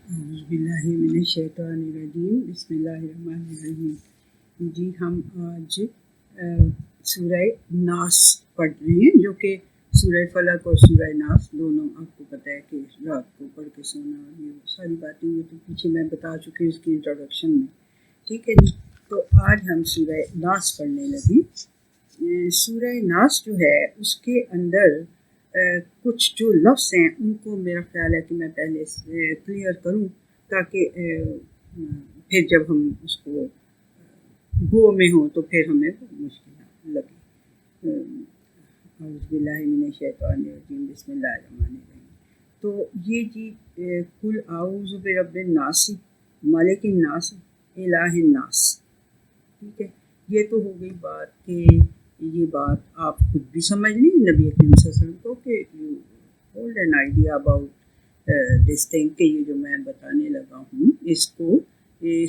اعوذ باللہ من الشیطان الرجیم بسم اللہ الرحمن الرحیم۔ جی ہم آج سورہ ناس پڑھ رہے ہیں، جو کہ سورہ فلق اور سورہ ناس دونوں آپ کو پتہ ہے کہ رات کو پڑھ کے سونا اور یہ ساری باتیں یہ تو پیچھے میں بتا چکی ہوں اس کی انٹروڈکشن میں، ٹھیک ہے جی۔ تو آج ہم سورہ ناس پڑھنے لگیں۔ سورہ ناس جو ہے اس کے اندر کچھ جو لفظ ہیں ان کو میرا خیال ہے کہ میں پہلے کلیئر کروں تاکہ پھر جب ہم اس کو گو میں ہوں تو پھر ہمیں مشکل نہ لگے۔ اعوذ باللہ من الشیطان الرجیم بسم اللہ الرحمن الرحیم۔ تو یہ جی قل اعوذ برب الناس مالک الناس الہ الناس، ٹھیک ہے۔ یہ تو ہو گئی بات کہ یہ بات آپ خود بھی سمجھ لیں نبی اکرم صلی اللہ علیہ وسلم کو کہ you hold an idea about this thing, کہ یہ جو میں بتانے لگا ہوں اس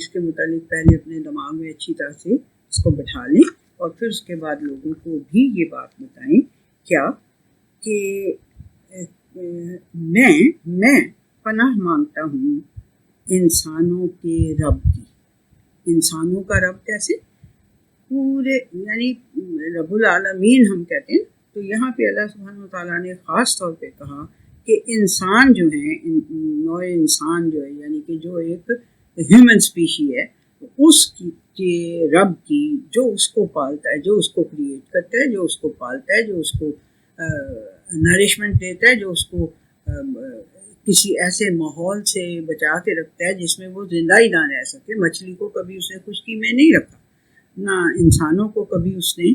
کے متعلق پہلے اپنے دماغ میں اچھی طرح سے اس کو بٹھا لیں اور پھر اس کے بعد لوگوں کو بھی یہ بات بتائیں کیا کہ میں پناہ مانگتا ہوں انسانوں کے رب کی۔ انسانوں کا رب کیسے؟ پورے یعنی رب العالمین ہم کہتے ہیں، تو یہاں پہ اللہ سبحانہ وتعالیٰ نے خاص طور پہ کہا کہ انسان جو ہیں، نوع انسان جو ہے یعنی کہ جو ایک ہیومن اسپیشی ہے، اس کے رب کی، جو اس کو پالتا ہے، جو اس کو کریٹ کرتا ہے، جو اس کو پالتا ہے، جو اس کو نرشمنٹ دیتا ہے، جو اس کو کسی ایسے ماحول سے بچا کے رکھتا ہے جس میں وہ زندہ ہی نہ رہ سکے۔ مچھلی کو کبھی اس نے خشکی میں نہیں رکھا، نہ انسانوں کو کبھی اس نے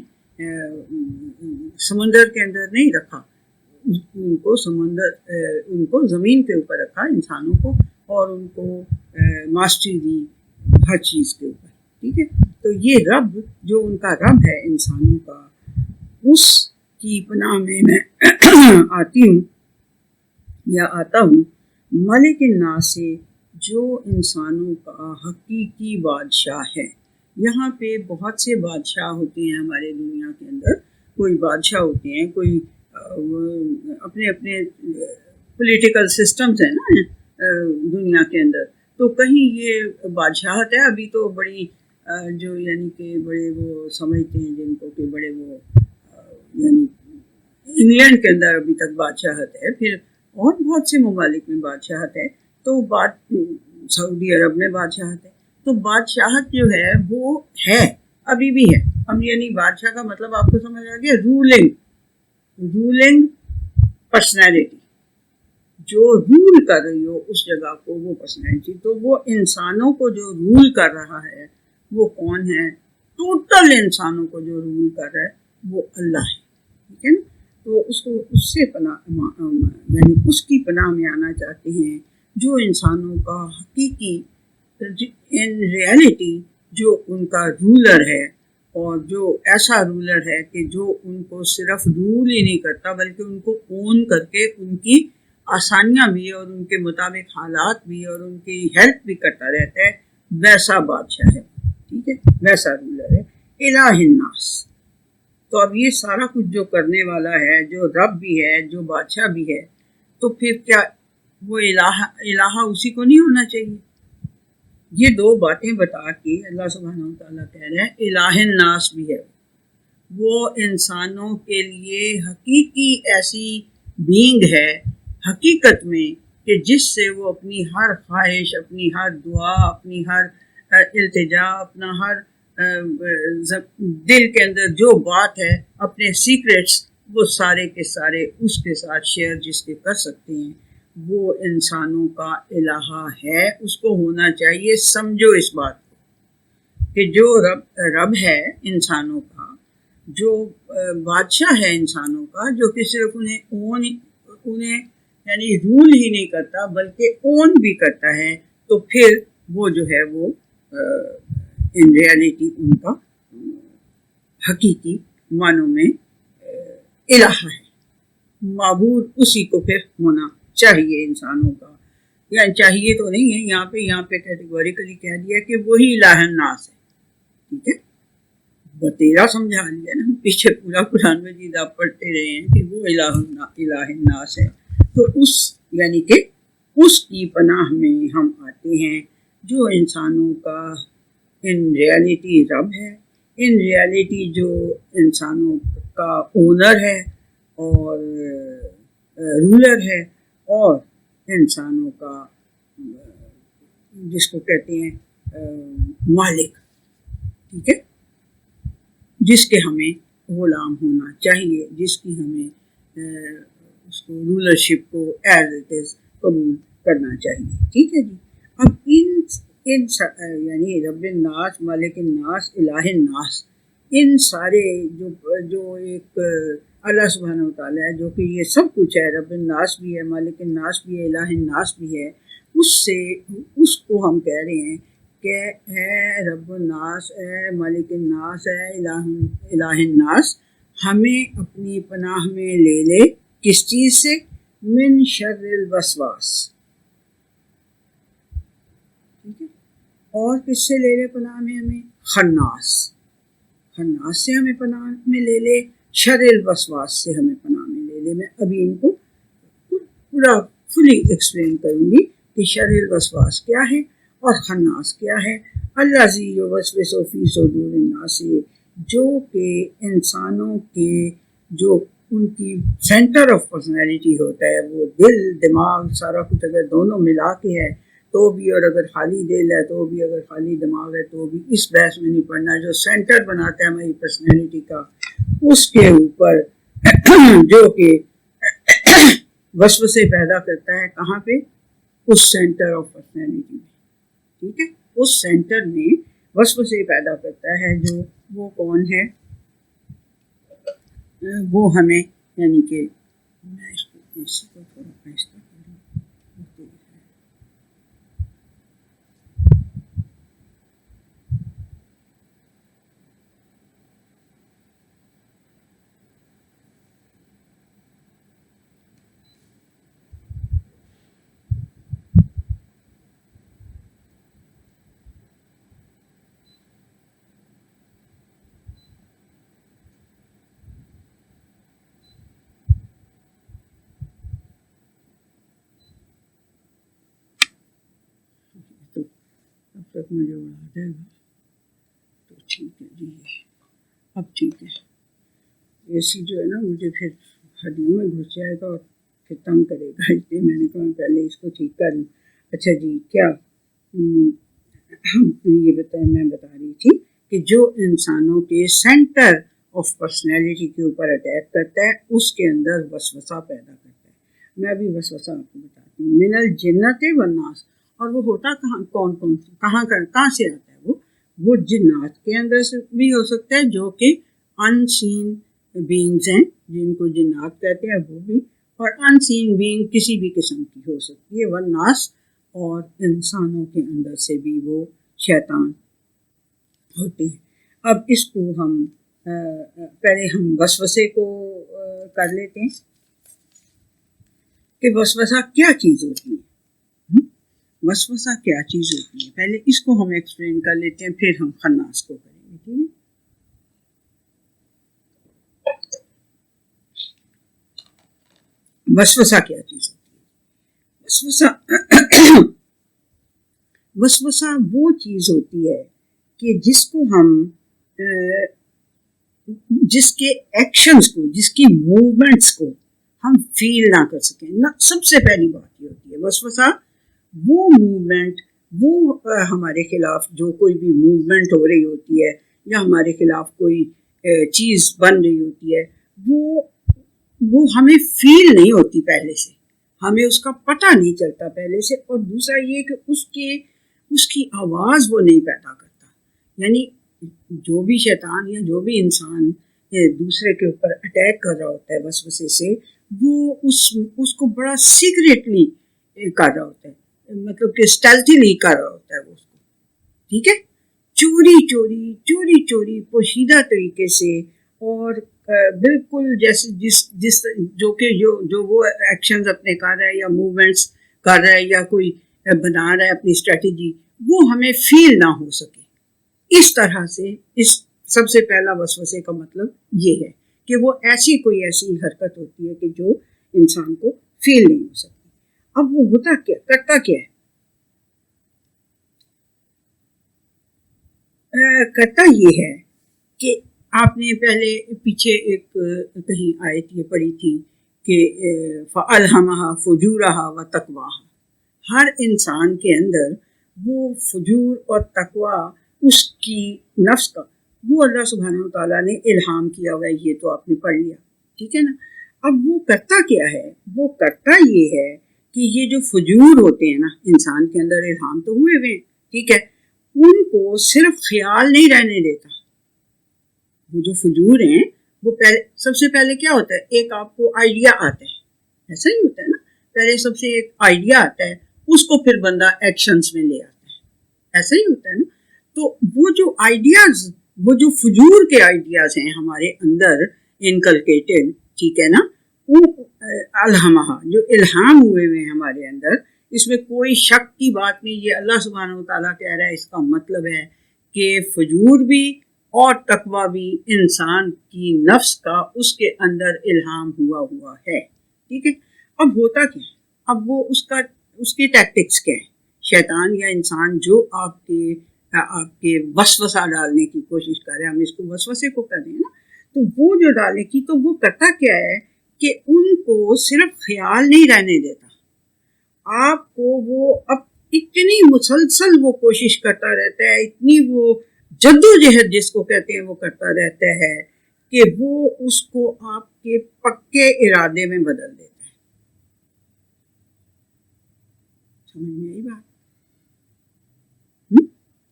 سمندر کے اندر نہیں رکھا، ان کو زمین کے اوپر رکھا انسانوں کو، اور ان کو ماسٹری دی ہر چیز کے اوپر، ٹھیک ہے۔ تو یہ رب جو ان کا رب ہے انسانوں کا، اس کی پناہ میں آتی ہوں یا آتا ہوں ملک الناس سے، جو انسانوں کا حقیقی بادشاہ ہے۔ یہاں پہ بہت سے بادشاہ ہوتے ہیں ہمارے دنیا کے اندر، کوئی بادشاہ ہوتے ہیں، کوئی اپنے اپنے پولیٹیکل سسٹمز ہیں نا دنیا کے اندر، تو کہیں یہ بادشاہت ہے ابھی تو بڑی جو یعنی کہ بڑے وہ سمجھتے ہیں جن کو کہ بڑے وہ یعنی انگلینڈ کے اندر ابھی تک بادشاہت ہے، پھر اور بہت سے ممالک میں بادشاہت ہے، تو سعودی عرب میں بادشاہت ہے۔ تو بادشاہت جو ہے وہ ہے، ابھی بھی ہے۔ اب یعنی بادشاہ کا مطلب آپ کو سمجھ آ گیا، رولنگ پرسنالٹی، جو رول کر رہی ہو اس جگہ کو، وہ پرسنالٹی۔ تو وہ انسانوں کو جو رول کر رہا ہے وہ کون ہے؟ ٹوٹل انسانوں کو جو رول کر رہا ہے وہ اللہ ہے، ٹھیک ہے نا۔ تو اس سے پناہ یعنی اس کی پناہ میں آنا چاہتے ہیں جو انسانوں کا حقیقی ان ریالٹی جو ان کا رولر ہے، اور جو ایسا رولر ہے کہ جو ان کو صرف رول ہی نہیں کرتا بلکہ ان کو اون کر کے ان کی آسانیاں بھی اور ان کے مطابق حالات بھی اور ان کی ہیلپ بھی کرتا رہتا ہے، ویسا بادشاہ ہے، ٹھیک ہے، ویسا رولر ہے۔ الہ الناس، تو اب یہ سارا کچھ جو کرنے والا ہے، جو رب بھی ہے، جو بادشاہ بھی ہے، تو پھر کیا وہ الہ اسی کو نہیں ہونا چاہیے؟ یہ دو باتیں بتا کے اللہ سبحانہ وتعالیٰ کہہ رہے ہیں الہ الناس بھی ہے، وہ انسانوں کے لیے حقیقی ایسی بینگ ہے حقیقت میں کہ جس سے وہ اپنی ہر خواہش، اپنی ہر دعا، اپنی ہر التجا، اپنا ہر دل کے اندر جو بات ہے، اپنے سیکریٹس، وہ سارے کے سارے اس کے ساتھ شیئر جس کے کر سکتے ہیں، وہ انسانوں کا الہ ہے، اس کو ہونا چاہیے۔ سمجھو اس بات کو کہ جو رب ہے انسانوں کا، جو بادشاہ ہے انسانوں کا، جو کہ صرف انہیں یعنی رول ہی نہیں کرتا بلکہ اون بھی کرتا ہے، تو پھر وہ جو ہے وہ ان ریالٹی ان کا حقیقی معنوں میں الہ ہے، معبود اسی کو پھر ہونا چاہیے انسانوں کا، یا چاہیے تو نہیں ہے، یہاں پہ کیٹیگوریکلی کہہ دیا کہ وہی الہ الناس ہے، ٹھیک ہے۔ بتیرا سمجھا لیا نا، پیچھے پورا قرآن مجید آپ پڑھتے رہے ہیں کہ وہ الہ الناس ہے، تو اس یعنی کہ اس کی پناہ میں ہم آتے ہیں جو انسانوں کا ان ریالٹی رب ہے، ان ریالٹی جو انسانوں کا اونر ہے اور رولر ہے، اور انسانوں کا جس کو کہتے ہیں مالک، ٹھیک ہے، جس کے ہمیں غلام ہونا چاہیے، جس کی ہمیں اس کو رولرشپ کو ایز اٹ از قبول کرنا چاہیے، ٹھیک ہے جی۔ اب ان یعنی رب الناس، مالک الناس، الہ الناس، ان سارے جو ایک اللہ سبحانہ وتعالیٰ ہے جو کہ یہ سب کچھ ہے، رب الناس بھی ہے، مالک الناس بھی ہے، الہ الناس بھی ہے، اس کو ہم کہہ رہے ہیں کہ اے رب الناس، اے مالک الناس، اے الہ الناس، ہمیں اپنی پناہ میں لے لے، کس چیز سے؟ من شر الوسواس، ٹھیک ہے، اور کس سے لے لے پناہ میں؟ ہمیں خناس سے ہمیں پناہ میں لے لے، شر الوسواس سے ہمیں پناہ میں لے لے۔ میں ابھی ان کو پورا فلی ایکسپلین کروں گی کہ شر الوسواس کیا ہے اور خناس کیا ہے۔ الذی یوسوس فی صدور الناس، جو کہ انسانوں کے جو ان کی سینٹر آف پرسنالٹی ہوتا ہے، وہ دل دماغ سارا کچھ اگر دونوں ملا کے ہے تو بھی، اور اگر خالی دل ہے تو بھی، اگر خالی دماغ ہے تو بھی، اس بحث میں نہیں پڑنا۔ جو سینٹر بناتا ہے ہماری پرسنالٹی کا، اس کے اوپر جو کہ وسوسے پیدا کرتا ہے، کہاں پہ؟ اس سینٹر آف پرسنالٹی میں، ٹھیک ہے، اس سینٹر میں وسوسے پیدا کرتا ہے۔ جو وہ کون ہے؟ وہ ہمیں، یعنی کہ میں اس کو تھوڑا آہستہ کروں، اب تک مجھے اڑا دے گا تو ٹھیک ہے جی۔ اب ٹھیک ہے، اے سی جو ہے نا مجھے پھر ہڈیوں میں گھس جائے گا اور پھر تنگ کرے گا، اس لیے میں نے کہا پہلے اس کو ٹھیک کر لوں۔ اچھا جی، کیا یہ میں بتا رہی تھی کہ جو انسانوں کے سینٹر آف پرسنالٹی کے اوپر اٹیک کرتا ہے، اس کے اندر وسوسہ پیدا کرتا ہے۔ میں ابھی وسوسہ آپ کو بتاتی ہوں۔ من الجنت والناس، اور وہ ہوتا کون کہاں سے آتا ہے؟ وہ جنات کے اندر سے بھی ہو سکتا ہے، جو کہ ان سین بینگز ہیں، جن کو جنات کہتے ہیں، وہ بھی، اور ان سین بینگ کسی بھی قسم کی ہو سکتی ہے، والناس، اور انسانوں کے اندر سے بھی وہ شیطان ہوتے ہیں۔ اب اس کو ہم پہلے ہم وسوسے کو کر لیتے ہیں کہ وسوسہ کیا چیز ہوتی ہے۔ وسوسہ کیا چیز ہوتی ہے، پہلے اس کو ہم ایکسپلین کر لیتے ہیں، پھر ہم خناس کو کریں گے، ٹھیک ہے۔ وسوسہ کیا چیز ہوتی ہے؟ وسوسہ وہ چیز ہوتی ہے کہ جس کو ہم جس کے ایکشنز کو، جس کی موومنٹس کو ہم فیل نہ کر سکیں نہ۔ سب سے پہلی بات یہ ہوتی ہے وسوسہ، وہ موومنٹ، وہ ہمارے خلاف جو کوئی بھی موومنٹ ہو رہی ہوتی ہے یا ہمارے خلاف کوئی چیز بن رہی ہوتی ہے، وہ ہمیں فیل نہیں ہوتی پہلے سے، ہمیں اس کا پتہ نہیں چلتا پہلے سے۔ اور دوسرا یہ کہ اس کی آواز وہ نہیں پیدا کرتا، یعنی جو بھی شیطان یا جو بھی انسان دوسرے کے اوپر اٹیک کر رہا ہوتا ہے وسوسے سے، وہ اس کو بڑا سیکریٹلی کر رہا ہوتا ہے، مطلب کہ اسٹیلتھلی کر رہا ہوتا ہے وہ اس کو، ٹھیک ہے، چوری چوری پوشیدہ طریقے سے، اور بالکل جیسے جو وہ ایکشنز اپنے کر رہا ہے یا موومنٹس کر رہا ہے یا کوئی بنا رہا ہے اپنی اسٹریٹجی، وہ ہمیں فیل نہ ہو سکے۔ اس طرح سے اس سب سے پہلا وسوسے کا مطلب یہ ہے کہ وہ کوئی ایسی حرکت ہوتی ہے کہ جو انسان کو فیل نہیں ہو سکتی۔ اب وہ ہوتا کیا، کرتا کیا ہے؟ کرتا یہ ہے کہ آپ نے پہلے پیچھے ایک کہیں آیت یہ پڑھی تھی کہ فَأَلْهَمَهَا فُجُورَهَا وَتَقْوَاهَا، ہر انسان کے اندر وہ فجور اور تقوی اس کی نفس کا وہ اللہ سبحانہ وتعالیٰ نے الہام کیا ہوا ہے، یہ تو آپ نے پڑھ لیا، ٹھیک ہے نا۔ اب وہ کرتا کیا ہے؟ وہ کرتا یہ ہے کہ یہ جو فجور ہوتے ہیں نا انسان کے اندر الہام تو ہوئے ہوئے ہیں، ٹھیک ہے، ان کو صرف خیال نہیں رہنے دیتا۔ وہ جو فجور ہیں وہ پہلے سب سے پہلے کیا ہوتا ہے، ایک آپ کو آئیڈیا آتا ہے، ایسا ہی ہوتا ہے نا، پہلے سب سے ایک آئیڈیا آتا ہے، اس کو پھر بندہ ایکشنز میں لے آتا ہے، ایسا ہی ہوتا ہے نا۔ تو وہ جو آئیڈیاز، وہ جو فجور کے آئیڈیاز ہیں ہمارے اندر انکلکیٹڈ، ٹھیک ہے نا، وہ الہمہ جو الہام ہوئے ہوئے ہیں ہمارے اندر، اس میں کوئی شک کی بات نہیں، یہ اللہ سبحانہ وتعالیٰ کہہ رہا ہے، اس کا مطلب ہے کہ فجور بھی اور تقوی بھی انسان کی نفس کا اس کے اندر الہام ہوا ہے، ٹھیک ہے۔ اب ہوتا کیا ہے، اب وہ اس کے ٹیکٹکس کیا ہے، شیطان یا انسان جو آپ کے وسوسہ ڈالنے کی کوشش کر رہے ہیں، ہم اس کو وسوسے کو کر رہے ہیں نا، تو وہ جو ڈالنے کی، تو وہ کرتا کیا ہے کہ ان کو صرف خیال نہیں رہنے دیتا، آپ کو وہ اب اتنی مسلسل وہ کوشش کرتا رہتا ہے، اتنی وہ جدوجہد جس کو کہتے ہیں وہ کرتا رہتا ہے کہ وہ اس کو آپ کے پکے ارادے میں بدل دیتا ہے۔ سمجھ میں آئی بات؟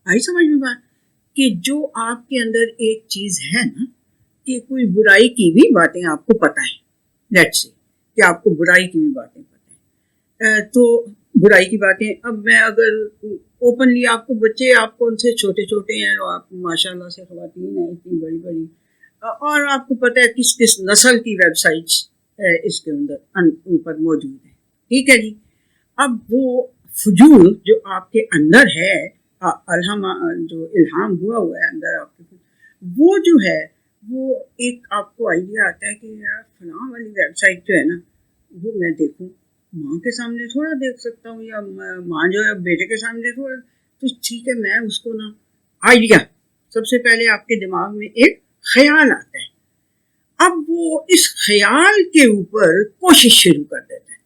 آئی سمجھ میں بات کہ جو آپ کے اندر ایک چیز ہے نا کہ کوئی برائی کی بھی باتیں آپ کو پتہ ہیں، لیٹس سے کہ آپ کو برائی کی بھی باتیں پتہ ہیں، تو برائی کی باتیں، اب میں اگر اوپنلی آپ کو بچے، آپ کو ان سے چھوٹے چھوٹے ہیں اور آپ ماشاء اللہ سے خواتین ہیں اتنی بڑی بڑی، اور آپ کو پتہ ہے کس کس نسل کی ویب سائٹس اس کے اندر اوپر موجود ہیں، ٹھیک ہے جی۔ اب وہ فجور جو آپ کے اندر ہے، جو الہام ہوا ہے اندر آپ کے، وہ جو ہے وہ ایک آپ کو آئیڈیا آتا ہے کہ یار فلاں والی ویب سائٹ جو ہے نا وہ میں دیکھوں، ماں کے سامنے تھوڑا دیکھ سکتا ہوں، یا ماں جو ہے بیٹے کے سامنے تھوڑا، تو ٹھیک ہے میں اس کو نا آئیڈیا، سب سے پہلے آپ کے دماغ میں ایک خیال آتا ہے، اب وہ اس خیال کے اوپر کوشش شروع کر دیتا ہے،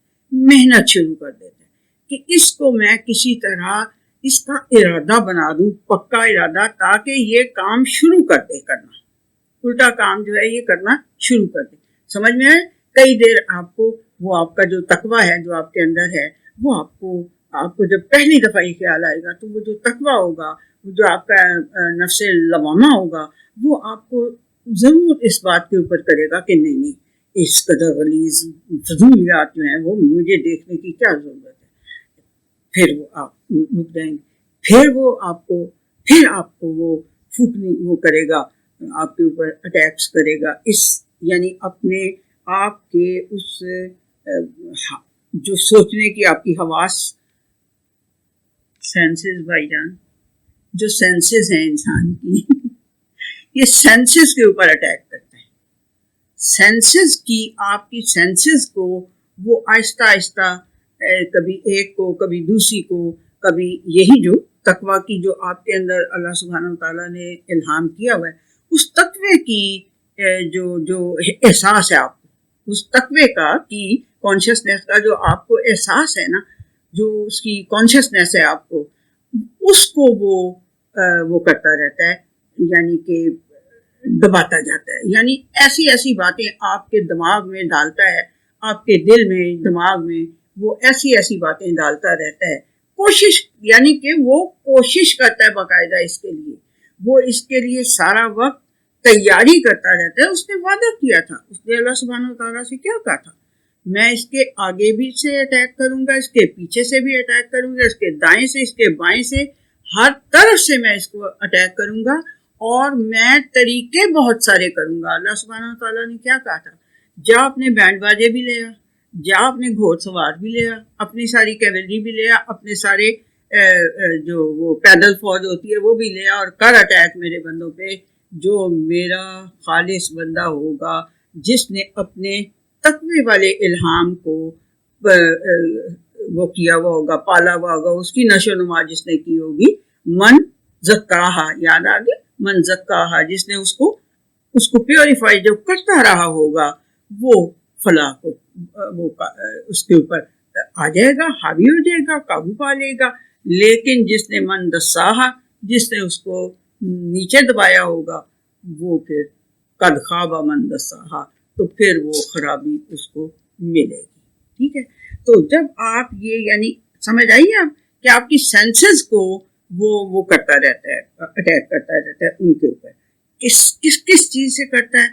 محنت شروع کر دیتا ہے کہ اس کو میں کسی طرح اس کا ارادہ بنا دوں، پکا ارادہ، تاکہ یہ کام شروع کر دے کرنا، الٹا کام جو ہے یہ کرنا شروع کر دے۔ سمجھ میں آئے؟ کئی دیر آپ کو وہ آپ کا جو تقوی ہے جو آپ کے اندر ہے، وہ آپ کو جب پہلی دفعہ یہ خیال آئے گا تو وہ جو تقوی ہوگا، وہ جو آپ کا نفس لوامہ ہوگا، وہ آپ کو ضرور اس بات کے اوپر کرے گا کہ نہیں اس قدر غلیظ فضولیات جو ہیں وہ مجھے دیکھنے کی کیا ضرورت ہے۔ پھر وہ آپ رک جائیں گے، پھر آپ کو وہ پھونکنے وہ کرے گا، آپ کے اوپر اٹیکس کرے گا، یعنی اپنے آپ کے اس جو سوچنے کی آپ کی حواس، سینسز بھائی جان، جو سینسز ہیں انسان کی یہ سینسز کے اوپر اٹیک کرتا ہے، سینسز کی، آپ کی سینسز کو وہ آہستہ آہستہ کبھی ایک کو، کبھی دوسری کو، کبھی یہی جو تقوی کی جو آپ کے اندر اللہ سبحانہ وتعالیٰ نے الہام کیا ہوا ہے، اس تقوی کی جو احساس ہے آپ کو، اس تقوی کا کی کانشیسنیس کا جو آپ کو احساس ہے نا، جو اس کی کانشیسنیس ہے آپ کو، اس کو وہ کرتا رہتا ہے، یعنی کہ دباتا جاتا ہے، یعنی ایسی باتیں آپ کے دماغ میں ڈالتا ہے، آپ کے دل میں، دماغ میں وہ ایسی باتیں ڈالتا رہتا ہے، کوشش، یعنی کہ وہ کوشش کرتا ہے باقاعدہ اس کے لیے، وہ اس کے لیے سارا وقت تیاری کرتا رہتا ہے۔ اس نے وعدہ کیا تھا، اس نے اللہ سبحانہ وتعالیٰ سے کیا کہا تھا، میں اس کے آگے بھی سے اٹیک کروں گا، اس کے پیچھے سے بھی اٹیک کروں گا، اس کے دائیں سے، اس کے بائیں سے، ہر طرف سے میں اس کو اٹیک کروں گا، اور میں طریقے بہت سارے کروں گا۔ اللہ سبحانہ وتعالیٰ نے کیا کہا تھا، جا اپنے بینڈ باجے بھی لے آ، جا اپنے گھوڑ سوار بھی لے آ، اپنی ساری کیولری بھی لے آ، اپنے سارے جو وہ پیدل فوج ہوتی ہے وہ بھی لے آ، اور کر اٹیک میرے بندوں پہ، جو میرا خالص بندہ ہوگا، جس نے اپنے تقوی والے الہام کو وہ کیا ہوا ہوگا, پالا ہوا ہوگا, اس کی نشو نما جس نے کی ہوگی, من زکاہا, یاد آ گیا, من زکاہا, جس نے اس کو پیوریفائی جو کرتا رہا ہوگا, وہ فلاح کو وہ اس کے اوپر آ جائے گا, حاوی ہو جائے گا, قابو پا لے گا. لیکن جس نے من دساہا, جس نے اس کو نیچے دبایا ہوگا, وہ پھر قد خواب من دساہا, تو پھر وہ خرابی اس کو ملے گی. ٹھیک ہے, تو جب آپ یہ یعنی سمجھ آئیے آپ کہ آپ کی سینسز کو وہ کرتا رہتا ہے, اٹیک کرتا رہتا ہے ان کے اوپر. کس چیز سے کرتا ہے؟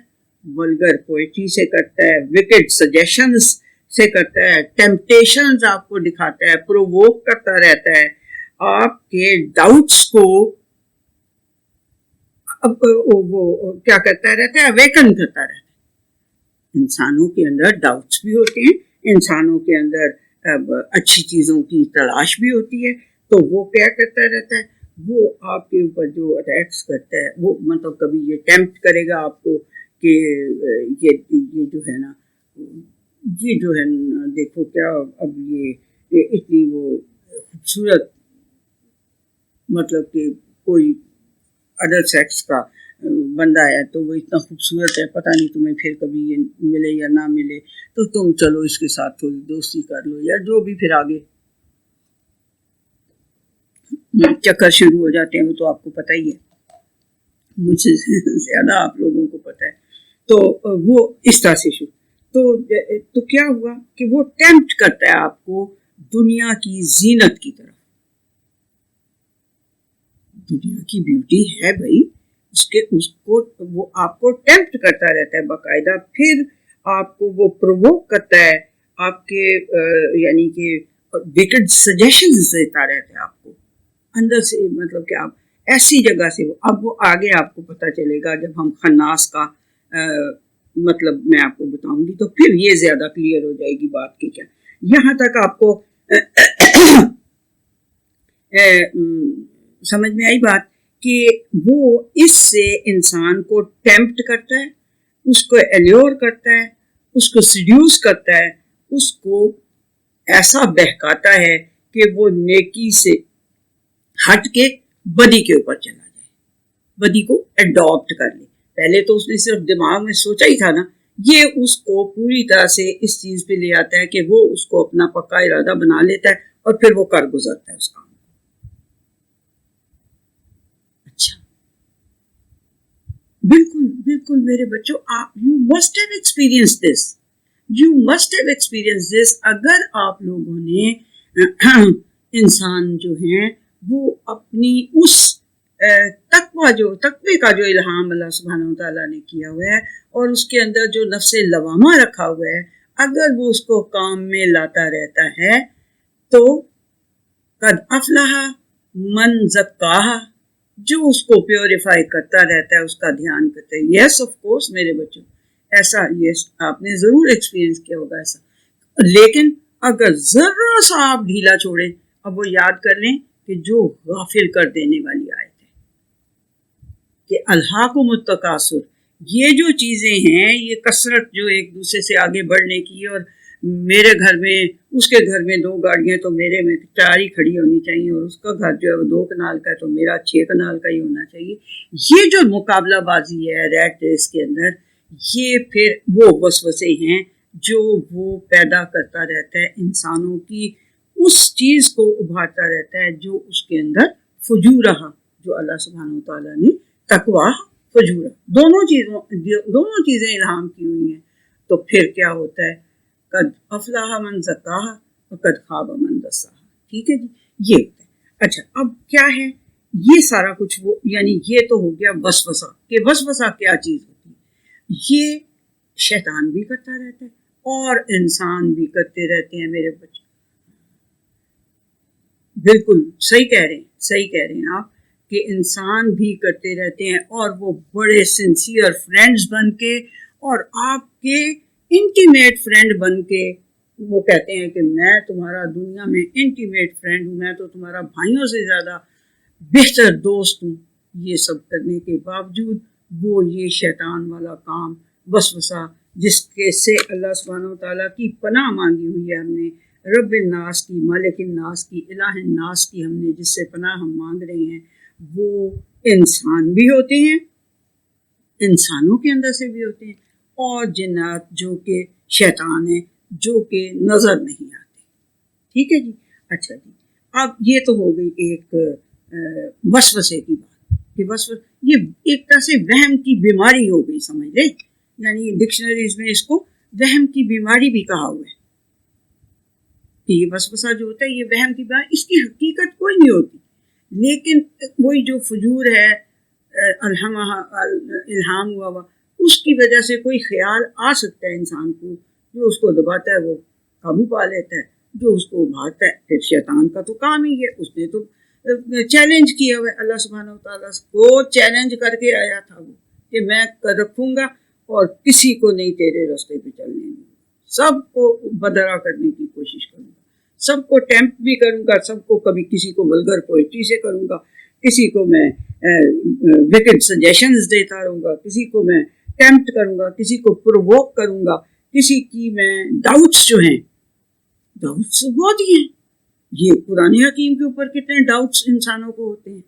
ولگر پوئٹری سے کرتا ہے, وکڈ سجیشنز سے کرتا ہے, ٹیمپٹیشنز آپ کو دکھاتا ہے, پروووک کرتا رہتا ہے, آپ کے ڈاؤٹس کو وہ کیا کرتا رہتا ہے, اویکن کرتا رہتا ہے. انسانوں کے اندر ڈاؤٹس بھی ہوتے ہیں, انسانوں کے اندر اچھی چیزوں کی تلاش بھی ہوتی ہے, تو وہ کیا کرتا رہتا ہے, وہ آپ کے اوپر جو اٹیکس کرتا ہے, وہ مطلب کبھی یہ ٹیمپٹ کرے گا آپ کو کہ یہ جو ہے نا, یہ جو ہے نا, دیکھو کیا اب یہ اتنی وہ خوبصورت, مطلب کہ کوئی ادر سیکس کا بندہ ہے تو وہ اتنا خوبصورت ہے, پتہ نہیں تمہیں پھر کبھی یہ ملے یا نہ ملے, تو تم چلو اس کے ساتھ تھوڑی دوستی کر لو, یا جو بھی پھر آگے چکر شروع ہو جاتے ہیں, وہ تو آپ کو پتہ ہی ہے, مجھ سے زیادہ آپ لوگوں کو پتہ ہے. تو وہ اس طرح سے شروع, تو کیا ہوا کہ وہ ٹیمپٹ کرتا ہے آپ کو دنیا کی زینت کی طرف. دنیا کی بیوٹی ہے بھائی, اس کو وہ آپ کو ٹیمپٹ کرتا رہتا ہے باقاعدہ, پھر آپ کو وہ پرووک کرتا ہے, آپ کے یعنی کہ وکڈ سجیشنز دیتا رہتا ہے آپ کو اندر سے, مطلب کہ آپ ایسی جگہ سے اب وہ آگے آپ کو پتہ چلے گا جب ہم خناس کا مطلب میں آپ کو بتاؤں گی, تو پھر یہ زیادہ کلیئر ہو جائے گی بات کی کیا. یہاں تک آپ کو سمجھ میں آئی بات کہ وہ اس سے انسان کو ٹیمپٹ کرتا ہے, اس کو ایلیور کرتا ہے, اس کو سیڈیوس کرتا ہے, اس کو ایسا بہکاتا ہے کہ وہ نیکی سے ہٹ کے بدی کے اوپر چلا جائے, بدی کو اڈاپٹ کر لے. پہلے تو اس نے صرف دماغ میں سوچا ہی تھا نا, یہ اس کو پوری طرح سے اس چیز پہ لے آتا ہے کہ وہ اس کو اپنا پکا ارادہ بنا لیتا ہے, اور پھر وہ کر گزرتا ہے اس کام. اچھا, بالکل بالکل میرے بچوں, you must have experience this, you must have experience this. اگر آپ لوگوں نے انسان جو ہیں وہ اپنی اس تقوی کا جو الہام اللہ سبحانہ و تعالیٰ نے کیا ہوا ہے, اور اس کے اندر جو نفس لوامہ رکھا ہوا ہے, اگر وہ اس کو کام میں لاتا رہتا ہے, تو قد افلح من زکاہا, جو اس کو پیوریفائی کرتا رہتا ہے, اس کا دھیان کرتا ہے. یس آف کورس میرے بچوں, ایسا یس آپ نے ضرور ایکسپیرینس کیا ہوگا ایسا. لیکن اگر ذرا سا آپ ڈھیلا چھوڑیں, اب وہ یاد کر لیں کہ جو غافل کر دینے والی آیت ہے کہ الہاکم التکاثر, یہ جو چیزیں ہیں, یہ کثرت جو ایک دوسرے سے آگے بڑھنے کی, اور میرے گھر میں اس کے گھر میں 2 گاڑیاں تو میرے میں 4 ہی کھڑی ہونی چاہیے, اور اس کا گھر جو ہے وہ 2 کنال کا ہے تو میرا 6 کنال کا ہی ہونا چاہیے. یہ جو مقابلہ بازی ہے ریٹ ریس کے اندر, یہ پھر وہ وسوسے ہیں جو وہ پیدا کرتا رہتا ہے انسانوں کی اس چیز کو ابھارتا رہتا ہے جو اس کے اندر فجورہ, جو اللہ سبحانہ و تعالیٰ نے تقویٰ فجورہ دونوں چیزیں الہام کی ہوئی ہیں. تو پھر کیا ہوتا ہے, قد افلح من زکاہا وقد خاب من دساہا. ٹھیک ہے جی, یہ ہوتا ہے. اچھا, اب کیا ہے یہ سارا کچھ, وہ یعنی یہ تو ہو گیا وسوسہ, کہ وسوسہ کیا چیز ہوتی ہے. یہ شیطان بھی کرتا رہتا ہے اور انسان بھی کرتے رہتے ہیں میرے بچے. بالکل صحیح کہہ رہے ہیں آپ کہ انسان بھی کرتے رہتے ہیں, اور وہ بڑے سنسیئر فرینڈز بن کے, اور آپ کے انٹیمیٹ فرینڈ بن کے, وہ کہتے ہیں کہ میں تمہارا دنیا میں انٹیمیٹ فرینڈ ہوں, میں تو تمہارا بھائیوں سے زیادہ بہتر دوست ہوں. یہ سب کرنے کے باوجود وہ یہ شیطان والا کام وسوسہ, جس کے سے اللہ سبحانہ و تعالیٰ کی پناہ مانگی ہوئی ہے ہم نے, رب الناس کی، مالک الناس کی، الہ الناس کی ہم نے جس سے پناہ ہم مانگ رہے ہیں، وہ انسان بھی ہوتے ہیں، انسانوں کے اندر سے بھی ہوتے ہیں، اور جنات جو کہ شیطان ہیں، جو کہ نظر نہیں آتے. ٹھیک ہے جی. اچھا جی، اب یہ تو ہو گئی ایک وسوسے کی بات کہ یہ ایک طرح سے وہم کی بیماری ہو گئی، سمجھ لے. یعنی ڈکشنریز میں اس کو وہم کی بیماری بھی کہا ہوا ہے کہ یہ وسوسہ جو ہوتا ہے یہ وہم کی بیماری، اس کی حقیقت کوئی نہیں ہوتی، لیکن وہی جو فجور ہے، الہام ہوا اس کی وجہ سے کوئی خیال آ سکتا ہے انسان کو، جو اس کو دباتا ہے وہ قابو پا لیتا ہے، جو اس کو ابھارتا ہے. پھر شیطان کا تو کام ہی ہے، اس نے تو چیلنج کیا ہوا ہے، اللہ سبحانہ وتعالیٰ کو چیلنج کر کے آیا تھا وہ کہ میں رکھوں گا اور کسی کو نہیں تیرے راستے پہ چلنے دوں گا، سب کو بدرا کرنے کی کوشش کروں گا، سب کو ٹیمپ بھی کروں گا، سب کو کبھی کسی کو ولگر پوئٹری سے کروں گا، کسی کو میں وکڈ سجیشنز دیتا رہوں گا، کسی کو میں ٹیمپٹ کروں گا، کسی کو پرووک کروں گا، کسی کی میں ڈاؤٹس جو ہیں، ڈاؤٹس بہت ہی ہیں. یہ قرآن حکیم کے اوپر کتنے ڈاؤٹس انسانوں کو ہوتے ہیں.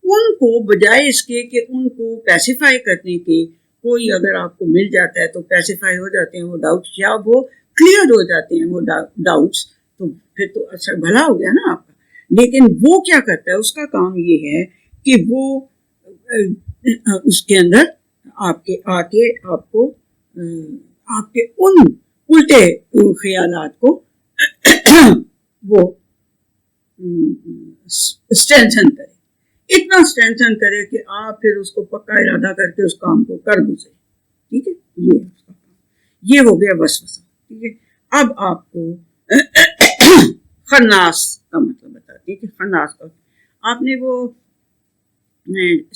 ان کو بجائے اس کے کہ ان کو پیسیفائی کرنے کے، کوئی اگر آپ کو مل جاتا ہے تو پیسیفائی ہو جاتے ہیں وہ ڈاؤٹس، یا وہ کلیئر ہو جاتے ہیں وہ ڈاؤٹس، تو پھر تو اثر بھلا ہو گیا نا آپ کا. لیکن وہ کیا کرتا ہے، اس کا کام یہ ہے کہ وہ اس کے اندر آپ کے آ کے آپ کو آپ کے ان الٹے خیالات کو وہ اسٹرینتھن کرے، اتنا اسٹرینتھن کرے کہ آپ پھر اس کو پکا ارادہ کر کے اس کام کو کر گزرے. ٹھیک ہے، یہ ہے اس کا کام، یہ ہو گیا وسوسہ. ٹھیک ہے، اب آپ کو خناس کا مطلب بتاتی ہے کہ خناس کا، آپ نے وہ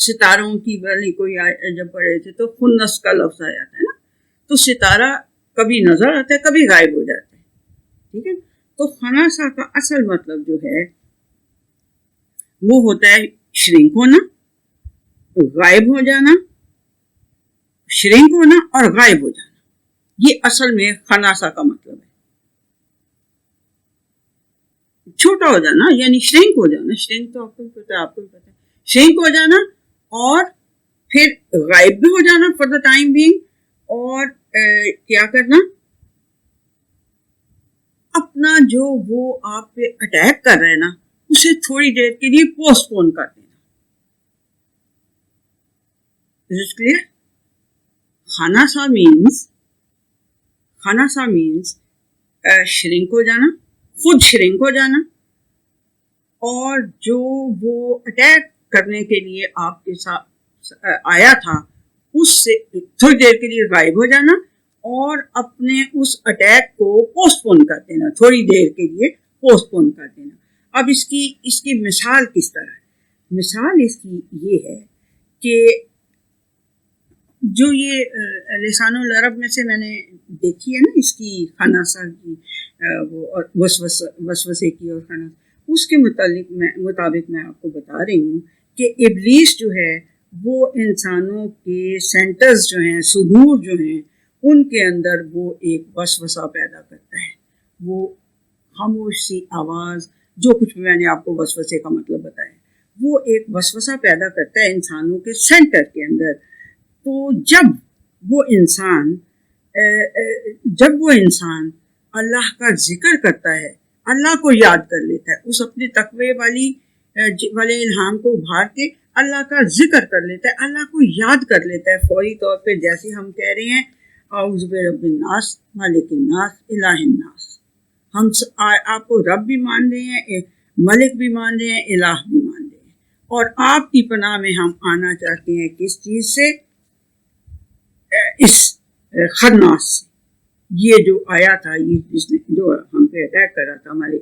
ستاروں کی والی کوئی جب پڑھے تھے تو خنس کا لفظ آ جاتا ہے نا، تو ستارہ کبھی نظر آتا ہے کبھی غائب ہو جاتا ہے. ٹھیک ہے، تو خناسا کا اصل مطلب جو ہے وہ ہوتا ہے شرنک ہونا، غائب ہو جانا، شرنک ہونا اور غائب ہو جانا. یہ اصل میں خناسا کا مطلب ہے. چھوٹا ہو جانا یعنی شرنک ہو جانا، شرنک تو آپ کو پتا ہے، آپ کو پتا ہے، شرنک ہو جانا اور پھر غائب بھی ہو جانا فار دا ٹائم بینگ، اور کیا کرنا، اپنا جو وہ آپ پہ اٹیک کر رہے ہیں نا اسے تھوڑی دیر کے لیے پوسٹ پون کر دینا. Is it clear? خناسا مینس شرنک ہو جانا، خود شرنک ہو جانا، اور جو وہ اٹیک کرنے کے لیے آپ کے ساتھ آیا تھا اس سے تھوڑی دیر کے لیے غائب ہو جانا، اور اپنے اس اٹیک کو پوسٹ پون کر دینا، تھوڑی دیر کے لیے پوسٹ پون کر دینا. اب اس کی مثال کس طرح ہے؟ مثال اس کی یہ ہے کہ جو یہ لسان العرب میں سے میں نے دیکھی ہے نا اس کی خناسا کی وہ وسوسے کی اور خناسا، اس کے مطابق میں آپ کو بتا رہی ہوں کہ ابلیس جو ہے وہ انسانوں کے سینٹرز جو ہیں، صدور جو ہیں، ان کے اندر وہ ایک وسوسہ پیدا کرتا ہے. وہ خاموش سی آواز، جو کچھ بھی میں نے آپ کو وسوسے کا مطلب بتایا، وہ ایک وسوسہ پیدا کرتا ہے انسانوں کے سینٹر کے اندر. تو جب وہ انسان اللہ کا ذکر کرتا ہے، اللہ کو یاد کر لیتا ہے، اس اپنے تقوی والے الہام کو ابھار کے اللہ کا ذکر کر لیتا ہے، اللہ کو یاد کر لیتا ہے فوری طور پہ، جیسے ہم کہہ رہے ہیں اعوذ برب الناس مالک الناس الہ الناس. ہم آپ کو رب بھی مان رہے ہیں، ملک بھی مان رہے ہیں، الہ بھی مان رہے ہیں، اور آپ کی پناہ میں ہم آنا چاہتے ہیں کس چیز سے؟ اس خناس سے. یہ جو آیا تھا، یہ جس نے جو ہم پہ اٹیک کر رہا تھا ہمارے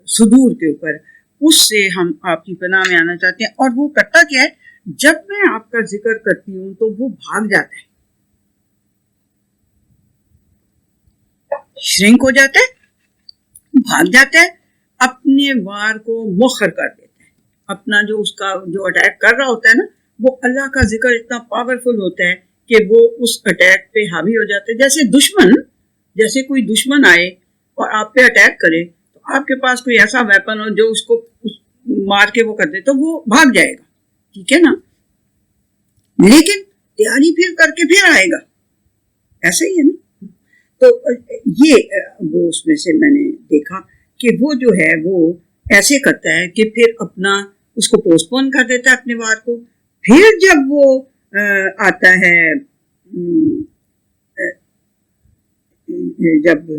صدور کے اوپر، اس سے ہم آپ کی پناہ میں آنا چاہتے ہیں. اور وہ کرتا کیا ہے؟ جب میں آپ کا ذکر کرتی ہوں تو وہ بھاگ جاتا ہے، شرنک ہو جاتا ہے، بھاگ جاتا ہے، اپنے وار کو مؤخر کر دیتا ہے. اپنا جو اس کا جو اٹیک کر رہا ہوتا ہے نا، وہ اللہ کا ذکر اتنا پاورفل ہوتا ہے کہ وہ اس اٹیک پہ حاوی ہو جاتے ہیں. جیسے کوئی دشمن آئے اور آپ پہ اٹیک کرے تو آپ کے پاس کوئی ایسا ویپن ہو جو اس کو مار کے وہ کر دے تو وہ بھاگ جائے گا, ٹھیک ہے نا, لیکن تیاری پھر کر کے پھر آئے گا, ایسا ہی ہے نا. تو یہ وہ اس میں سے میں نے دیکھا کہ وہ جو ہے وہ ایسے کرتا ہے کہ پھر اپنا اس کو پوسٹ پون کر دیتا ہے اپنے وار کو. پھر جب وہ آتا ہے, جب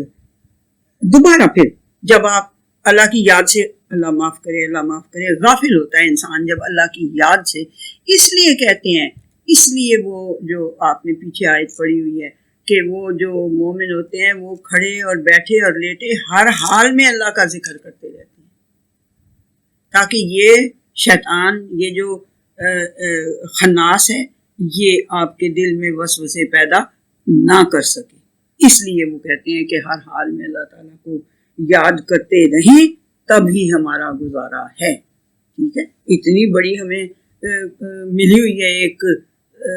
دوبارہ پھر جب آپ اللہ کی یاد سے, اللہ معاف کرے غافل ہوتا ہے انسان جب اللہ کی یاد سے, اس لیے کہتے ہیں, اس لیے وہ جو آپ نے پیچھے آیت پڑھی ہوئی ہے کہ وہ جو مومن ہوتے ہیں وہ کھڑے اور بیٹھے اور لیٹے ہر حال میں اللہ کا ذکر کرتے رہتے ہیں, تاکہ یہ شیطان, یہ جو خناس ہے, یہ آپ کے دل میں وسوسے پیدا نہ کر سکے. اس لیے وہ کہتے ہیں کہ ہر حال میں اللہ تعالیٰ کو یاد کرتے رہیں تبھی ہمارا گزارا ہے. ٹھیک ہے, اتنی بڑی ہمیں ملی ہوئی ہے ایک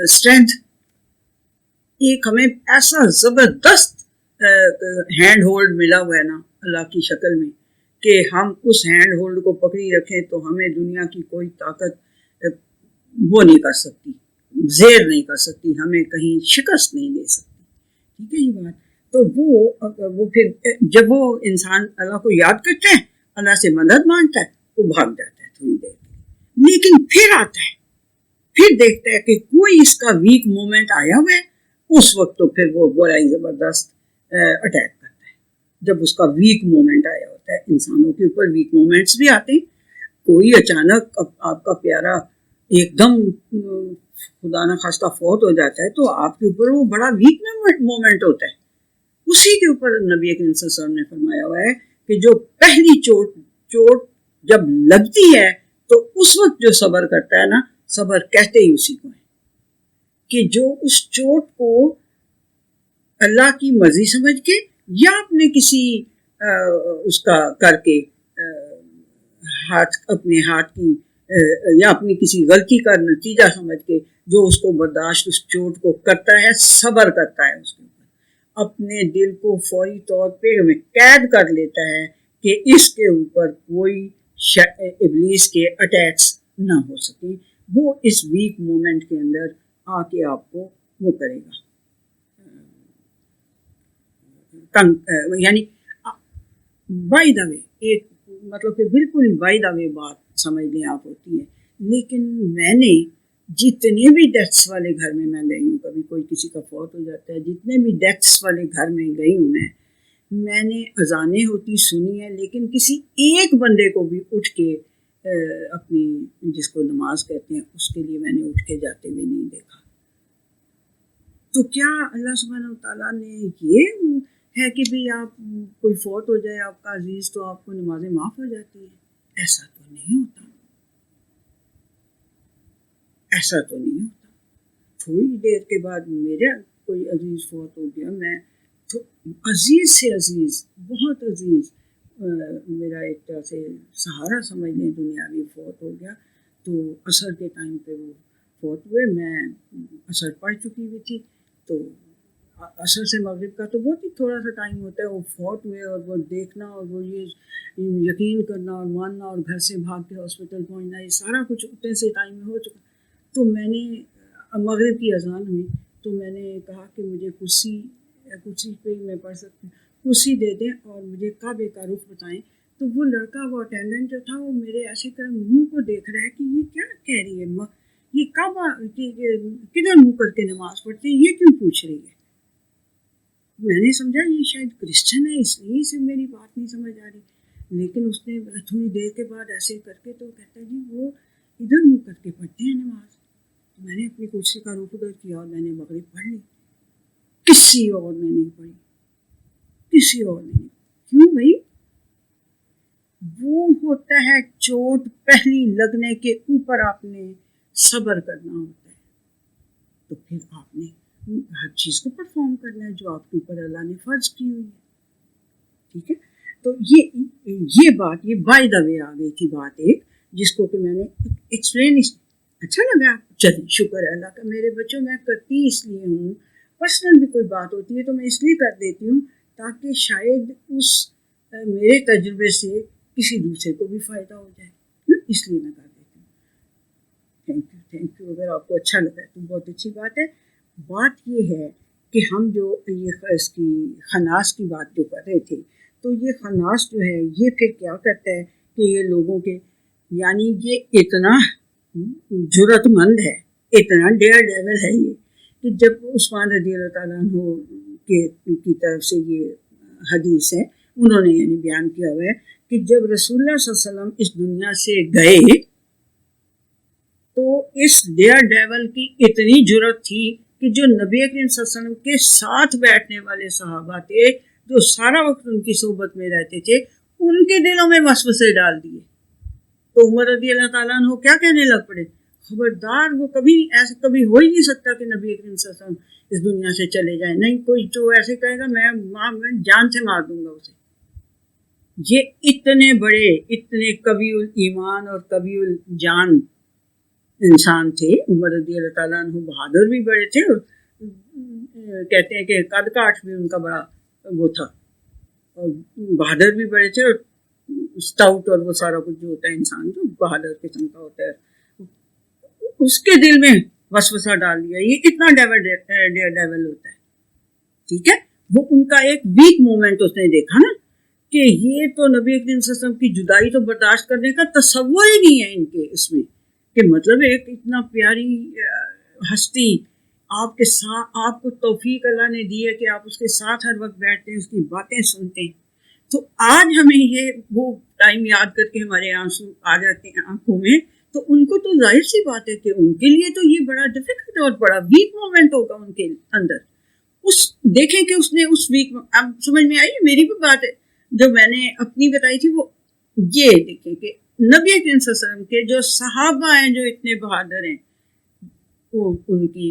اسٹرینتھ, ایک ہمیں ایسا زبردست ہینڈ ہولڈ ملا ہوا ہے نا اللہ کی شکل میں کہ ہم اس ہینڈ ہولڈ کو پکڑی رکھیں تو ہمیں دنیا کی کوئی طاقت وہ نہیں کر سکتی, زیر نہیں کر سکتی, ہمیں کہیں شکست نہیں دے سکتی. ٹھیک ہے یہ بات. تو وہ پھر جب وہ انسان اللہ کو یاد کرتا ہے, اللہ سے مدد مانگتا ہے, وہ بھاگ جاتا ہے تھوڑی دیر کے لیے, لیکن پھر آتا ہے, پھر دیکھتا ہے کہ کوئی اس کا ویک مومنٹ آیا ہوا ہے, اس وقت تو پھر وہ بڑا ہی زبردست اٹیک کرتا ہے. جب اس کا ویک مومنٹ آیا ہوتا ہے, انسانوں کے اوپر ویک مومنٹس بھی آتے ہیں, کوئی اچانک آپ کا پیارا ایک دم خدا نہ خواستہ فوت ہو جاتا ہے تو آپ کے اوپر وہ بڑا ویک مومنٹ ہوتا ہے. اسی کے اوپر نبی کریم صلی اللہ علیہ وسلم نے فرمایا ہوا ہے کہ جو پہلی چوٹ جب لگتی ہے تو اس وقت جو صبر کرتا ہے نا, صبر کہتے ہی اسی کو ہے کہ جو اس چوٹ کو اللہ کی مرضی سمجھ کے یا اپنے کسی اس کا کر کے اپنے ہاتھ کی یا اپنی کسی غلطی کا نتیجہ سمجھ کے جو اس کو برداشت اس چوٹ کو کرتا ہے, صبر کرتا ہے, اس کے اوپر اپنے دل کو فوری طور پہ قید کر لیتا ہے کہ اس کے اوپر کوئی ابلیس کے اٹیکس نہ ہو سکے. وہ اس ویک مومنٹ کے اندر آ کے آپ کو وہ کرے گا, یعنی بائی دا وے, ایک مطلب کہ بالکل بائی دا وے بات سمجھ لیں آپ ہوتی ہے. لیکن میں نے جتنے بھی ڈیتھس والے گھر میں گئی ہوں, کبھی کوئی کسی کا فوت ہو جاتا ہے, جتنے بھی ڈیتھس والے گھر میں گئی ہوں میں نے اذانیں ہوتی سنی ہے, لیکن کسی ایک بندے کو بھی اٹھ کے اپنی جس کو نماز کہتے ہیں اس کے لیے میں نے اٹھ کے جاتے ہوئے نہیں دیکھا. تو کیا اللہ سبحانہ وتعالیٰ نے یہ ہے کہ بھی آپ کوئی فوت ہو جائے آپ کا عزیز تو آپ کو نمازیں معاف ہو جاتی ہیں؟ ایسا تو نہیں ہوتا, ایسا تو نہیں ہوتا. تھوڑی دیر کے بعد میرا کوئی عزیز فوت ہو گیا, میں تو عزیز سے عزیز, بہت عزیز, میرا ایک طرح سے سہارا سمجھ لیں دنیاوی فوت ہو گیا. تو عصر کے ٹائم پہ وہ فوت ہوئے, میں عصر پڑھ چکی ہوئی تھی, تو عصر سے مغرب کا تو بہت ہی تھوڑا سا ٹائم ہوتا ہے. وہ فوت ہوئے اور وہ دیکھنا اور وہ یہ یقین کرنا اور ماننا اور گھر سے بھاگ کے ہاسپٹل پہنچنا, یہ سارا کچھ اتنے سے ٹائم میں ہو چکا. تو میں نے مغرب کی اذان ہوئی تو میں نے کہا کہ مجھے کرسی پہ میں پڑھ سکتی ہوں, کرسی دے دیں اور مجھے کعبے کا رخ بتائیں. تو وہ لڑکا, وہ اٹینڈنٹ جو تھا, وہ میرے ایسے کر منہ کو دیکھ رہا ہے کہ یہ کیا کہہ رہی ہے, یہ کعبہ کدھر منہ کر کے نماز پڑھتی ہے, یہ کیوں پوچھ رہی ہے. میں نے سمجھا یہ شاید کرسچن ہے, اس لیے اسے میری بات نہیں سمجھ آ رہی. لیکن اس نے تھوڑی دیر کے بعد ایسے کر کے تو کہتا ہے جی وہ ادھر منہ کر کے پڑھتے ہیں نماز. تو میں نے اپنی کرسی کا رخ ادھر کیا اور میں نے مغرب پڑھ لی. کسی اور نے نہیں پڑھی, کسی اور نے نہیں. کیوں بھائی؟ وہ ہوتا ہے چوٹ پہلی لگنے کے اوپر آپ نے صبر کرنا ہوتا ہے, تو پھر آپ نے ہر چیز کو پرفارم کرنا ہے جو آپ کے اوپر اللہ نے فرض کی ہوئی ہے. ٹھیک ہے, تو یہ بات, یہ بائی دا وے آ گئی تھی بات ایک, جس کو کہ میں نے ایکسپلین. اچھا لگا, چلیے شکر ہے اللہ کا. میرے بچوں میں کرتی اس لیے ہوں, پرسنل بھی کوئی بات ہوتی ہے تو میں اس لیے کر دیتی ہوں تاکہ شاید اس میرے تجربے سے کسی دوسرے کو بھی فائدہ ہو جائے، اس لیے میں کر دیتی ہوں۔ Thank you. اگر آپ کو اچھا لگا تو بہت اچھی بات ہے۔ بات یہ ہے کہ ہم جو یہ اس کی خناس کی بات جو کر رہے تھے، تو یہ خناس جو ہے یہ پھر کیا کرتا ہے کہ یہ لوگوں کے، یعنی یہ اتنا جرت مند ہے، اتنا ڈیئر ڈیول ہے یہ، کہ جب عثمان رضی اللہ تعالیٰ عنہ کی طرف سے یہ حدیث ہے، انہوں نے یعنی بیان کیا ہوا ہے کہ جب رسول اللہ صلی اللہ علیہ وسلم اس دنیا سے گئے تو اس ڈیئر ڈیول کی اتنی جرت تھی کہ جو نبی کریم صلی اللہ علیہ وسلم کے ساتھ بیٹھنے والے صحابہ تھے، جو سارا وقت ان کی صحبت میں رہتے تھے، ان کے دلوں میں وسوسے ڈال دیے۔ تو عمر رضی اللہ تعالیٰ عنہ کیا کہنے لگ پڑے، خبردار، وہ کبھی ایسا کبھی ہو ہی نہیں سکتا کہ نبی کریم صلی اللہ علیہ وسلم اس دنیا سے چلے جائیں، نہیں کوئی جو ایسے کہے گا میں جان سے مار دوں گا اسے۔ یہ اتنے بڑے، اتنے قوی الایمان اور قوی الجان انسان تھے عمر رضی اللہ تعالیٰ عنہ، بہادر بھی بڑے تھے، اور کہتے ہیں کہ قد کاٹ بھی ان کا بڑا وہ تھا، اور بہادر بھی بڑے تھے، اور اسٹاؤٹ اور وہ سارا کچھ جو ہوتا ہے انسان جو بہادر قسم کا ہوتا ہے، اس کے دل میں وسوسہ ڈال دیا۔ یہ اتنا ڈیول ہوتا ہے، ٹھیک ہے۔ وہ ان کا ایک ویک مومنٹ اس نے دیکھا نا، کہ یہ تو نبی کریم صلی اللہ علیہ وسلم کی جدائی تو برداشت کرنے کا تصور ہی نہیں ہے ان کے اس میں، کہ مطلب ایک اتنا پیاری ہستی آپ کے ساتھ، آپ کو توفیق اللہ نے دی ہے کہ آپ اس کے ساتھ ہر وقت بیٹھتے ہیں، اس کی باتیں سنتے ہیں۔ تو آج ہمیں یہ وہ ٹائم یاد کر کے ہمارے آنسو آ جاتے ہیں آنکھوں میں، تو ان کو تو ظاہر سی بات ہے کہ ان کے لیے تو یہ بڑا ڈیفیکلٹ اور بڑا ویک مومنٹ ہوگا ان کے اندر۔ دیکھیں کہ اس نے اس ویک، اب سمجھ میں آئی میری بھی بات ہے جو میں نے اپنی بتائی تھی، وہ یہ دیکھیں کہ نبی کریم صلی اللہ علیہ وسلم کے جو صحابہ ہیں جو اتنے بہادر ہیں، وہ ان کی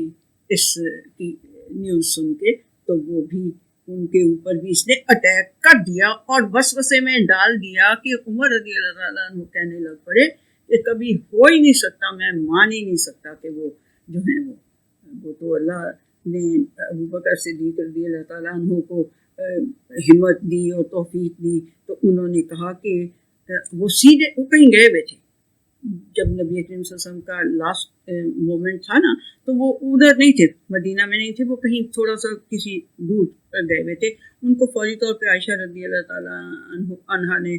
اس کی نیوز سن کے تو وہ بھی ان کے اوپر بھی اس نے اٹیک کر دیا اور وسوسے میں ڈال دیا کہ عمر رضی اللہ تعالیٰ عنہ کہنے لگ پڑے کہ کبھی ہو ہی نہیں سکتا، میں مان ہی نہیں سکتا کہ وہ جو ہیں وہ تو اللہ نے ابوبکر صدیق رضی اللہ تعالیٰ عنہ کو ہمت دی اور توفیق دی، تو انہوں نے کہا کہ وہ سیدھے، وہ کہیں گئے ہوئے تھے جب نبی کریم صلی اللہ علیہ وسلم کا لاسٹ مومنٹ تھا نا، تو وہ ادھر نہیں تھے، مدینہ میں نہیں تھے، وہ کہیں تھوڑا سا کسی دور گئے ہوئے تھے۔ ان کو فوری طور پہ عائشہ رضی اللہ تعالیٰ عنہا نے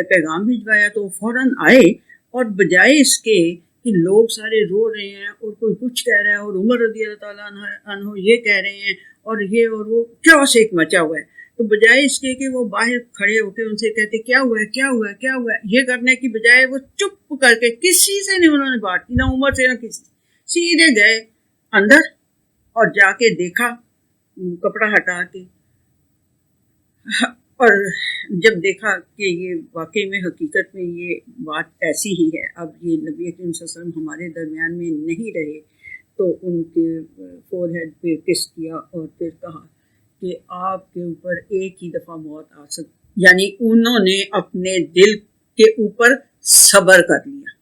پیغام بھجوایا، تو وہ فوراً آئے، اور بجائے اس کے کہ لوگ سارے رو رہے ہیں اور کوئی کچھ کہہ رہا ہے اور عمر رضی اللہ تعالیٰ عنہ یہ کہہ رہے ہیں اور یہ اور وہ کیوس ایک مچا ہوا ہے، تو بجائے اس کے کہ وہ باہر کھڑے ہو کے ان سے کہتے کیا ہوا ہے کیا ہوا ہے کیا ہوا ہے، یہ کرنے کی بجائے وہ چپ کر کے کسی سے نہیں انہوں نے بات کی، نہ عمر سے نہ کسی، سیدھے گئے اندر اور جا کے دیکھا کپڑا ہٹا کے، اور جب دیکھا کہ یہ واقعی میں حقیقت میں یہ بات ایسی ہی ہے، اب یہ نبی کریم صلی اللہ علیہ وسلم ہمارے درمیان میں نہیں رہے، تو ان کے فور ہیڈ پہ کس کیا اور پھر کہا کہ آپ کے اوپر ایک ہی دفعہ موت آ سکتی، یعنی انہوں نے اپنے دل کے اوپر صبر کر لیا،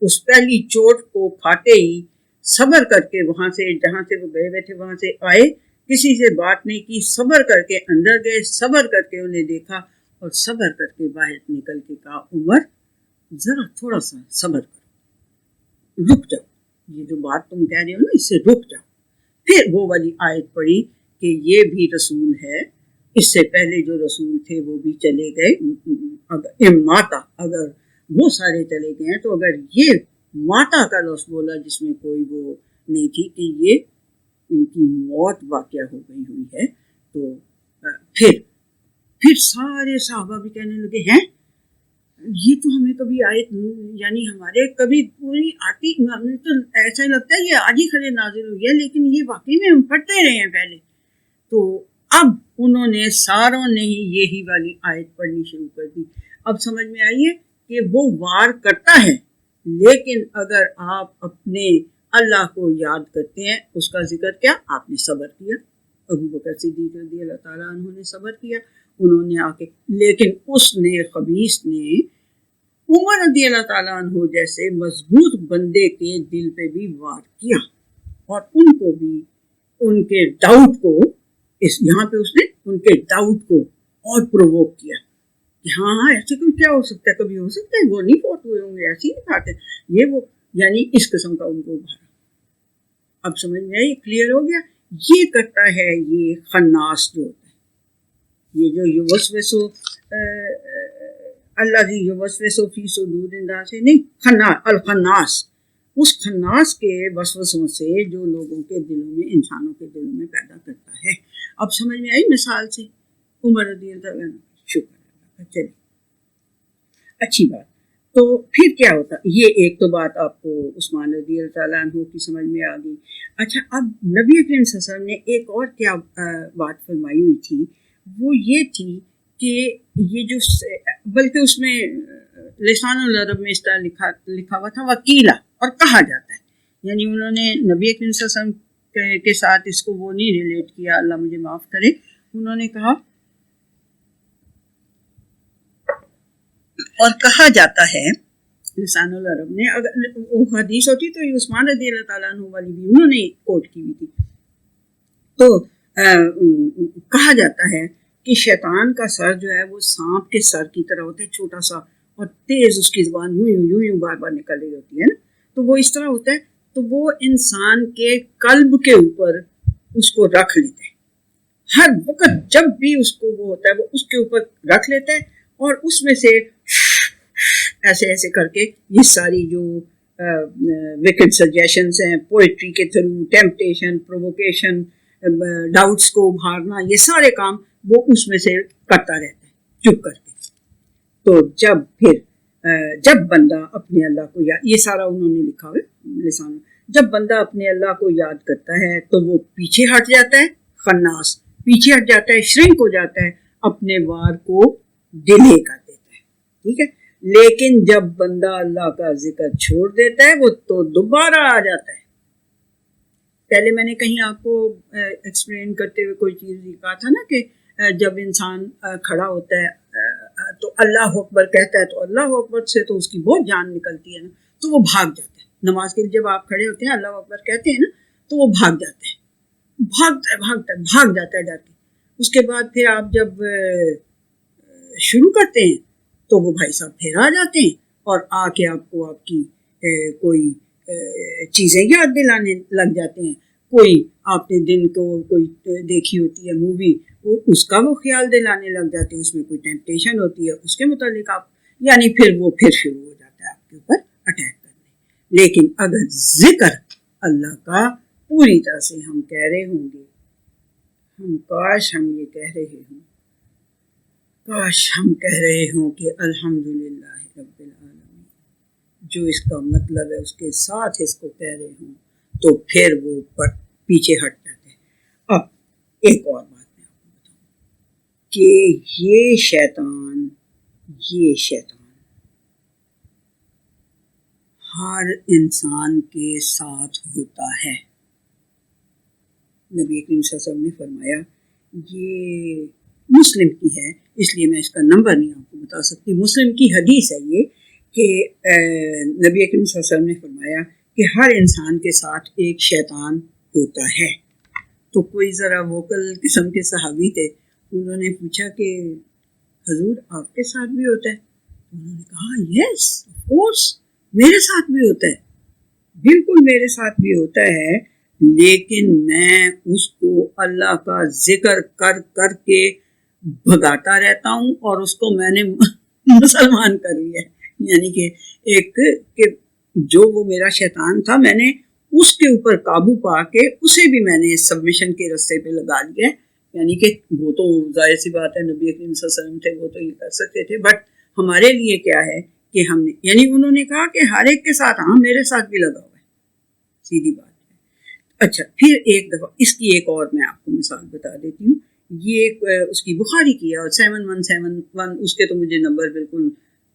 اس پہلی چوٹ کو کھاتے ہی صبر کر کے وہاں سے، جہاں سے وہ گئے ہوئے تھے وہاں سے آئے، کسی سے بات نہیں کی، صبر کر کے اندر گئے، صبر کر کے انہیں دیکھا اور صبر کر کے باہر نکل کے کہا عمر ذرا تھوڑا سا صبر کرو، رک جاؤ، یہ جو بات تم کہہ رہے ہو نا اس سے رک جاؤ۔ پھر وہ والی آیت پڑھی کہ یہ بھی رسول ہے، اس سے پہلے جو رسول تھے وہ بھی چلے گئے، اگر وہ سارے چلے گئے ہیں تو اگر یہ ماتا کا لفظ بولا جس میں کوئی وہ نہیں تھی کہ یہ ان کی موت واقع ہو گئی ہوئی ہے، تو پھر سارے صحابہ بھی کہنے لگے ہیں یہ تو ہمیں کبھی آیت، یعنی ہمارے کبھی پوری آتی، ہمیں تو ایسا لگتا ہے یہ آج ہی خرے نازل ہوئی ہے، لیکن یہ واقعی میں ہم پڑھتے رہے ہیں پہلے۔ تو اب انہوں نے ساروں نے ہی یہی والی آیت پڑھنی شروع کر دی۔ اب سمجھ میں آئیے کہ وہ وار کرتا ہے، لیکن اگر آپ اپنے اللہ کو یاد کرتے ہیں، اس کا ذکر کیا، آپ نے صبر کیا، ابوبکر صدیق رضی اللہ تعالیٰ عنہ نے صبر کیا، انہوں نے آ کے، لیکن اس نے خبیث نے عمر رضی اللہ تعالیٰ عنہ جیسے مضبوط بندے کے دل پہ بھی وار کیا، اور ان کو بھی ان کے ڈاؤٹ کو یہاں پہ اس نے ان کے ڈاؤٹ کو اور پرووک کیا کہ ہاں ہاں ایسے کوئی کیا ہو سکتا ہے, کبھی ہو سکتا ہے, وہ نہیں فوت ہوئے ہوں گے, ایسی ہی بات ہے یہ وہ, یعنی اس قسم کا ان کو ابھارا. اب سمجھ میں آئی, کلیئر ہو گیا. یہ کرتا ہے یہ خناس جو ہوتا ہے, یہ جو یوسوسو الذی یوسوسو فی صدور الناس سے نہیں, الخناس, اس خناس کے وسوسوں سے جو لوگوں کے دلوں میں, انسانوں کے دلوں میں پیدا کرتا ہے. اب سمجھ میں آئی مثال سے عمر رضی اللہ عنہ, شکر اللہ. چلیے اچھی بات. تو پھر کیا ہوتا, یہ ایک تو بات آپ کو عثمان رضی اللہ تعالیٰ عنہ کی سمجھ میں آ گئی. اچھا, اب نبی اکرم صلی اللہ علیہ وسلم نے ایک اور کیا بات فرمائی ہوئی تھی, وہ یہ تھی کہ یہ جو, بلکہ اس میں لسان العرب میں اس طرح لکھا ہوا تھا وکیلا, اور کہا جاتا ہے, یعنی انہوں نے نبی اکرم صلی اللہ علیہ وسلم کے ساتھ اس کو وہ نہیں ریلیٹ کیا, اللہ مجھے معاف کرے, انہوں نے کہا اور کہا جاتا ہے لسان العرب نے, اگر وہ حدیث ہوتی تو یہ عثمان رضی اللہ تعالیٰ عنہ والی بھی انہوں نے کوٹ کی ہوئی تھی. تو کہا جاتا ہے کہ شیطان کا سر جو ہے وہ سانپ کے سر کی طرح ہوتا ہے, چھوٹا سا, اور تیز اس کی زبان یوں بار بار نکل رہی ہوتی ہے نا, تو وہ اس طرح ہوتا ہے. تو وہ انسان کے قلب کے اوپر اس کو رکھ لیتا ہے, ہر وقت جب بھی اس کو وہ ہوتا ہے وہ اس کے اوپر رکھ لیتا ہے, اور اس میں سے ایسے ایسے کر کے یہ ساری جو ویکڈ سجیشنز ہیں, پوئٹری کے تھرو, ٹیمپٹیشن, پرووکیشن, ڈاؤٹس کو ابھارنا, یہ سارے کام وہ اس میں سے کرتا رہتا ہے چپ کر کے. تو جب بندہ اپنے اللہ کو یاد, یہ سارا انہوں نے لکھا ہے لسان, جب بندہ اپنے اللہ کو یاد کرتا ہے تو وہ پیچھے ہٹ جاتا ہے, خناس پیچھے ہٹ جاتا ہے, شرنک ہو جاتا ہے, اپنے وار کو ڈیلے کر دیتا ہے, ٹھیک ہے. لیکن جب بندہ اللہ کا ذکر چھوڑ دیتا ہے وہ تو دوبارہ آ جاتا ہے. پہلے میں نے کہیں آپ کو ایکسپلین کرتے ہوئے کوئی چیز کہا تھا نا کہ جب انسان کھڑا ہوتا ہے تو اللہ اکبر کہتا ہے, تو اللہ اکبر سے تو اس کی بہت جان نکلتی ہے نا, تو وہ بھاگ جاتا ہے. نماز کے لیے جب آپ کھڑے ہوتے ہیں اللہ اکبر کہتے ہیں نا, تو وہ بھاگ جاتا ہے, بھاگ جاتا ہے ڈر کے. اس کے بعد پھر آپ جب شروع کرتے ہیں تو وہ بھائی صاحب پھر آ جاتے ہیں, اور آ کے آپ کو آپ کی کوئی چیزیں یاد دلانے لگ جاتے ہیں. کوئی آپ نے دن کو کوئی دیکھی ہوتی ہے مووی, اس کا وہ خیال دلانے لگ جاتے ہیں, اس میں کوئی ٹیمپٹیشن ہوتی ہے اس کے متعلق آپ, یعنی پھر وہ پھر شروع ہو جاتا ہے آپ کے اوپر اٹیک کرنے. لیکن اگر ذکر اللہ کا پوری طرح سے ہم کہہ رہے ہوں گے, کاش ہم یہ کہہ رہے ہوں, کاش ہم کہہ رہے ہوں کہ الحمدللہ رب العالمین, جو اس کا مطلب ہے اس کے ساتھ اس کو کہہ رہے ہوں, تو پھر وہ پیچھے ہٹ جاتے ہیں. اب ایک اور بات میں آپ کو بتاؤں کہ یہ شیطان ہر انسان کے ساتھ ہوتا ہے. نبی کریم صلی اللہ علیہ وسلم نے فرمایا, یہ مسلم کی ہے اس لیے میں اس کا نمبر نہیں آپ کو بتا سکتی, مسلم کی حدیث ہے یہ, کہ نبی کریم صلی اللہ علیہ وسلم نے فرمایا کہ ہر انسان کے ساتھ ایک شیطان ہوتا ہے. تو کوئی ذرا ووکل قسم کے صحابی تھے, انہوں نے پوچھا کہ حضور آپ کے ساتھ بھی ہوتا ہے؟ انہوں نے کہا یس آف کورس, میرے ساتھ بھی ہوتا ہے, بالکل میرے ساتھ بھی ہوتا ہے, لیکن میں اس کو اللہ کا ذکر کر کر کے بھگاتا رہتا ہوں, اور اس کو میں نے مسلمان کر لیا ہے. یعنی کہ ایک کہ جو وہ میرا شیطان تھا, میں نے اس کے اوپر قابو پا کے اسے بھی میں نے سبمیشن کے رستے پہ لگا لیا ہے. یعنی کہ وہ تو ظاہر سی بات ہے نبی کریم صلی اللہ علیہ وسلم تھے, وہ تو یہ کر سکتے تھے, بٹ ہمارے لیے کیا ہے کہ ہم نے, یعنی انہوں نے کہا کہ ہر ایک کے ساتھ, ہاں میرے ساتھ بھی لگا ہوا ہے, سیدھی بات ہے. اچھا, پھر ایک دفعہ اس کی ایک اور میں آپ کو مثال بتا دیتی ہوں. یہ اس کی بخاری کی ہے, اور 7171 اس کے تو مجھے نمبر بالکل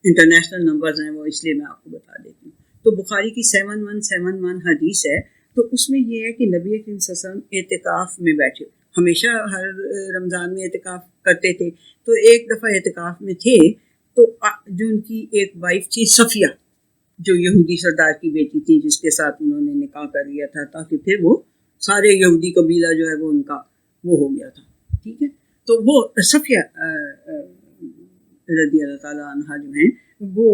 انٹرنیشنل نمبرز ہیں وہ, اس لیے میں آپ کو بتا دیتی ہوں. تو بخاری کی 7171 حدیث ہے. تو اس میں یہ ہے کہ نبی کریم صلی اللہ علیہ وسلم اعتکاف میں بیٹھے, ہمیشہ ہر رمضان میں اعتکاف کرتے تھے. تو ایک دفعہ اعتکاف میں تھے, تو جو ان کی ایک وائف تھی صفیہ, جو یہودی سردار کی بیٹی تھی, جس کے ساتھ انہوں نے نکاح کر لیا تھا, تاکہ پھر وہ سارے یہودی قبیلہ جو ہے وہ ان کا وہ ہو گیا تھا, ٹھیک ہے. تو وہ صفیہ رضی اللہ تعالیٰ عنہ جو ہیں وہ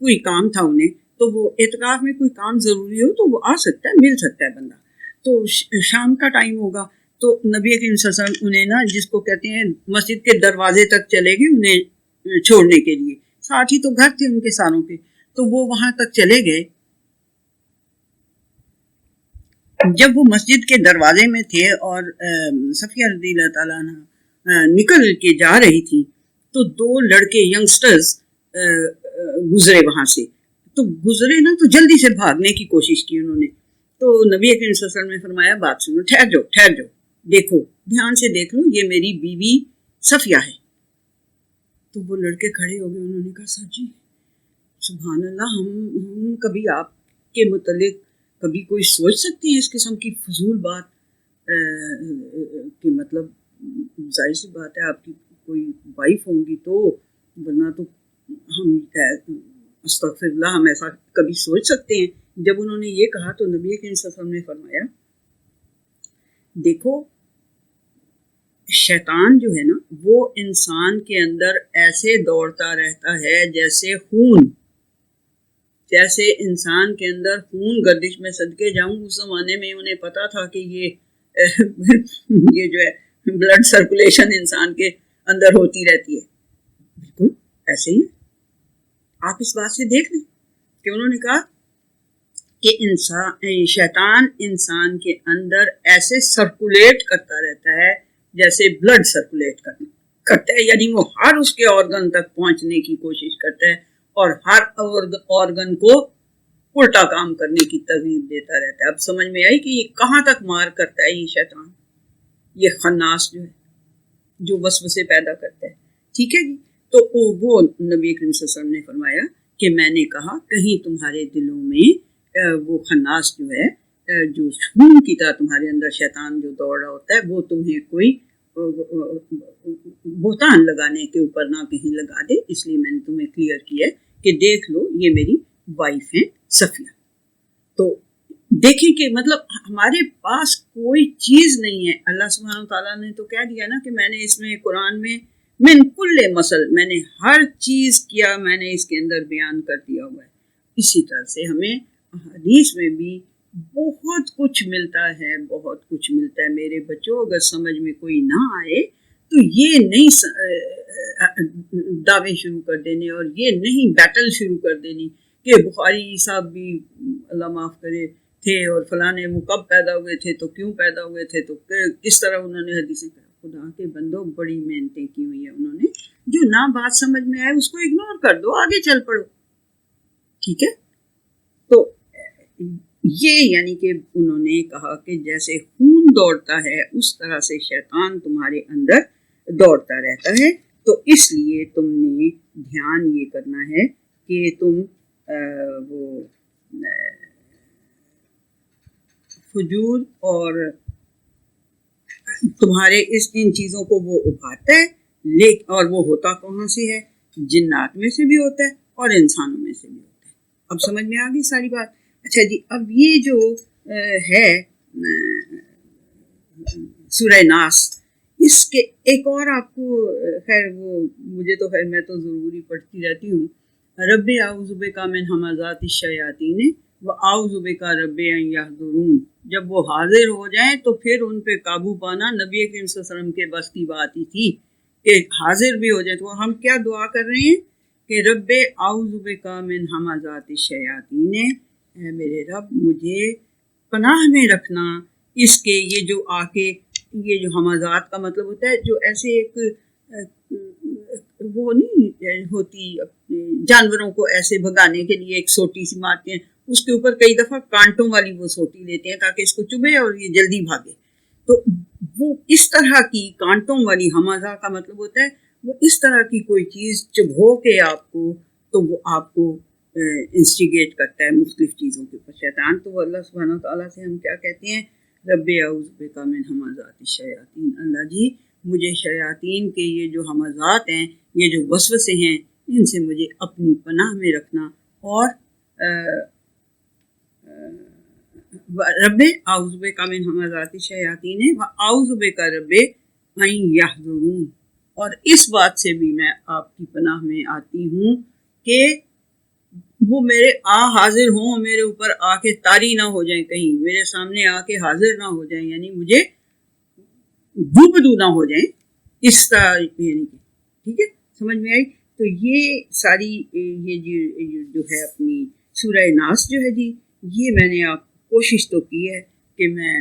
کوئی کام تھا انہیں، تو وہ اعتکاف میں کوئی کام ضروری ہو تو وہ آ سکتا ہے، مل سکتا ہے بندہ. تو شام کا ٹائم ہوگا تو نبی کریم صلی اللہ علیہ وسلم انہیں نا جس کو کہتے ہیں مسجد کے دروازے تک چلے گئے انہیں چھوڑنے کے لیے، ساتھ ہی تو گھر تھے ان کے ساروں کے، تو وہ وہاں تک چلے گئے. جب وہ مسجد کے دروازے میں تھے اور صفیہ رضی اللہ تعالیٰ عنہ نکل کے جا رہی تھی تو دو لڑکے ینگسٹرز گزرے وہاں سے. تو گزرے نا تو جلدی سے بھاگنے کی کوشش کی انہوں نے. تو نبی کریم صلی اللہ علیہ وسلم نے فرمایا بات سنو، ٹھہر جاؤ، دیکھو دھیان سے دیکھ لو، یہ میری بیوی صفیہ ہے. تو وہ لڑکے کھڑے ہو گئے، انہوں نے کہا سر جی سبحان اللہ، ہم کبھی آپ کے متعلق کبھی کوئی سوچ سکتے ہیں اس قسم کی فضول بات کہ مطلب ظاہر سی بات ہے آپ کی کوئی وائف ہوں گی تو، ورنہ تو ہم استغفر اللہ ہم ایسا کبھی سوچ سکتے ہیں. جب انہوں نے یہ کہا تو نبی کریم صلی اللہ علیہ وسلم نے فرمایا دیکھو شیطان جو ہے نا وہ انسان کے اندر ایسے دوڑتا رہتا ہے جیسے خون، جیسے انسان کے اندر خون گردش میں صدقے جاؤں. اس زمانے میں انہیں پتا تھا کہ یہ جو ہے بلڈ سرکولیشن انسان کے اندر ہوتی رہتی ہے. بالکل ایسے ہی آپ اس بات سے دیکھ لیں کہ انہوں نے کہا کہ شیطان انسان کے اندر ایسے سرکولیٹ کرتا رہتا ہے جیسے بلڈ سرکولیٹ کرتا ہے، یعنی وہ ہر اس کے آرگن تک پہنچنے کی کوشش کرتا ہے اور ہر آرگن کو الٹا کام کرنے کی ترغیب دیتا رہتا ہے. اب سمجھ میں آئی کہ یہ کہاں تک مار کرتا ہے یہ شیطان، یہ خناس جو ہے جو وسوسے پیدا کرتا ہے. ٹھیک ہے جی. تو وہ نبی کریم صلی اللہ علیہ وسلم نے فرمایا کہ میں نے کہا کہیں تمہارے دلوں میں وہ خناس جو ہے جو خون کی طرح تمہارے اندر شیطان جو دوڑ رہا ہوتا ہے وہ تمہیں کوئی بہتان لگانے کے اوپر نہ کہیں لگا دے. اس لیے میں نے تمہیں کلیئر کیا کہ دیکھ لو یہ میری وائف ہیں صفیہ. تو دیکھیں کہ مطلب ہمارے پاس کوئی چیز نہیں ہے. اللہ سبحانہ تعالیٰ نے تو کہہ دیا نا کہ میں نے اس میں قرآن میں من کل مسل، میں نے ہر چیز کیا، میں نے اس کے اندر بیان کر دیا ہوا ہے. اسی طرح سے ہمیں حدیث میں بھی بہت کچھ ملتا ہے، بہت کچھ ملتا ہے. میرے بچوں اگر سمجھ میں کوئی نہ آئے تو یہ نہیں دعوے شروع کر دینے اور یہ نہیں بیٹل شروع کر دینی کہ بخاری صاحب بھی اللہ معاف کرے تھے اور فلانے وہ کب پیدا ہوئے تھے تو کیوں پیدا ہوئے تھے تو کس طرح انہوں نے حدیثیں کہا. خدا کے بندوں بڑی محنتیں کی ہوئی ہیں انہوں نے، جو نہ بات سمجھ میں آئے اس کو اگنور کر دو، آگے چل پڑو. ٹھیک ہے. تو یہ یعنی کہ انہوں نے کہا کہ جیسے خون دوڑتا ہے اس طرح سے شیطان تمہارے اندر دوڑتا رہتا ہے. تو اس لیے تم نے دھیان یہ کرنا ہے کہ تم وہ فجور اور تمہارے ان چیزوں کو وہ ابھارتا ہے، اور وہ ہوتا کہاں سے ہے؟ جنات میں سے بھی ہوتا ہے اور انسانوں میں سے بھی ہوتا ہے. اب سمجھ میں آ گئی ساری بات. اچھا جی، اب یہ جو ہے سورہ ناس، اس کے ایک اور آپ کو خیر وہ مجھے تو خیر میں تو ضروری پڑھتی رہتی ہوں، رب اعوذ بک من همزات الشیاطین واعوذ بک رب ان یحضرون. جب وہ حاضر ہو جائیں تو پھر ان پہ قابو پانا نبی کریم صلی اللہ علیہ وسلم کے بس کی بات ہی تھی کہ حاضر بھی ہو جائیں. تو ہم کیا دعا کر رہے ہیں کہ رب اعوذ بک من همزات الشیاطین، اے میرے رب مجھے پناہ میں رکھنا اس کے یہ جو آ کے یہ جو ہمازات کا مطلب ہوتا ہے جو ایسے ایک وہ نہیں ہوتی جانوروں کو ایسے بھگانے کے لیے ایک سوٹی سی مارتے ہیں، اس کے اوپر کئی دفعہ کانٹوں والی وہ سوٹی لیتے ہیں تاکہ اس کو چبھے اور یہ جلدی بھاگے. تو وہ اس طرح کی کانٹوں والی ہمازہ کا مطلب ہوتا ہے وہ اس طرح کی کوئی چیز چبھو کے آپ کو تو وہ آپ کو انسٹیگیٹ کرتا ہے مختلف چیزوں کے اوپر شیطان. تو اللہ سبحانہ تعالیٰ سے ہم کیا کہتے ہیں؟ رب اعوذ بک من همزات الشیاطین، اللہ جی مجھے شیاطین کے یہ جو ہمزات ہیں، یہ جو وسوسے ہیں، ان سے مجھے اپنی پناہ میں رکھنا. اور رب اعوذ بک من همزات الشیاطین واعوذ بک رب ان یحضرون، اور اس بات سے بھی میں آپ کی پناہ میں آتی ہوں کہ وہ میرے حاضر ہوں، میرے اوپر آ کے طاری نہ ہو جائیں، کہیں میرے سامنے آ کے حاضر نہ ہو جائیں، یعنی مجھے بدو نہ ہو جائیں اس طرح، یعنی کہ ٹھیک ہے، سمجھ میں آئی؟ تو یہ ساری یہ جو ہے اپنی سورہ ناس جو ہے جی، یہ میں نے آپ کوشش تو کی ہے کہ میں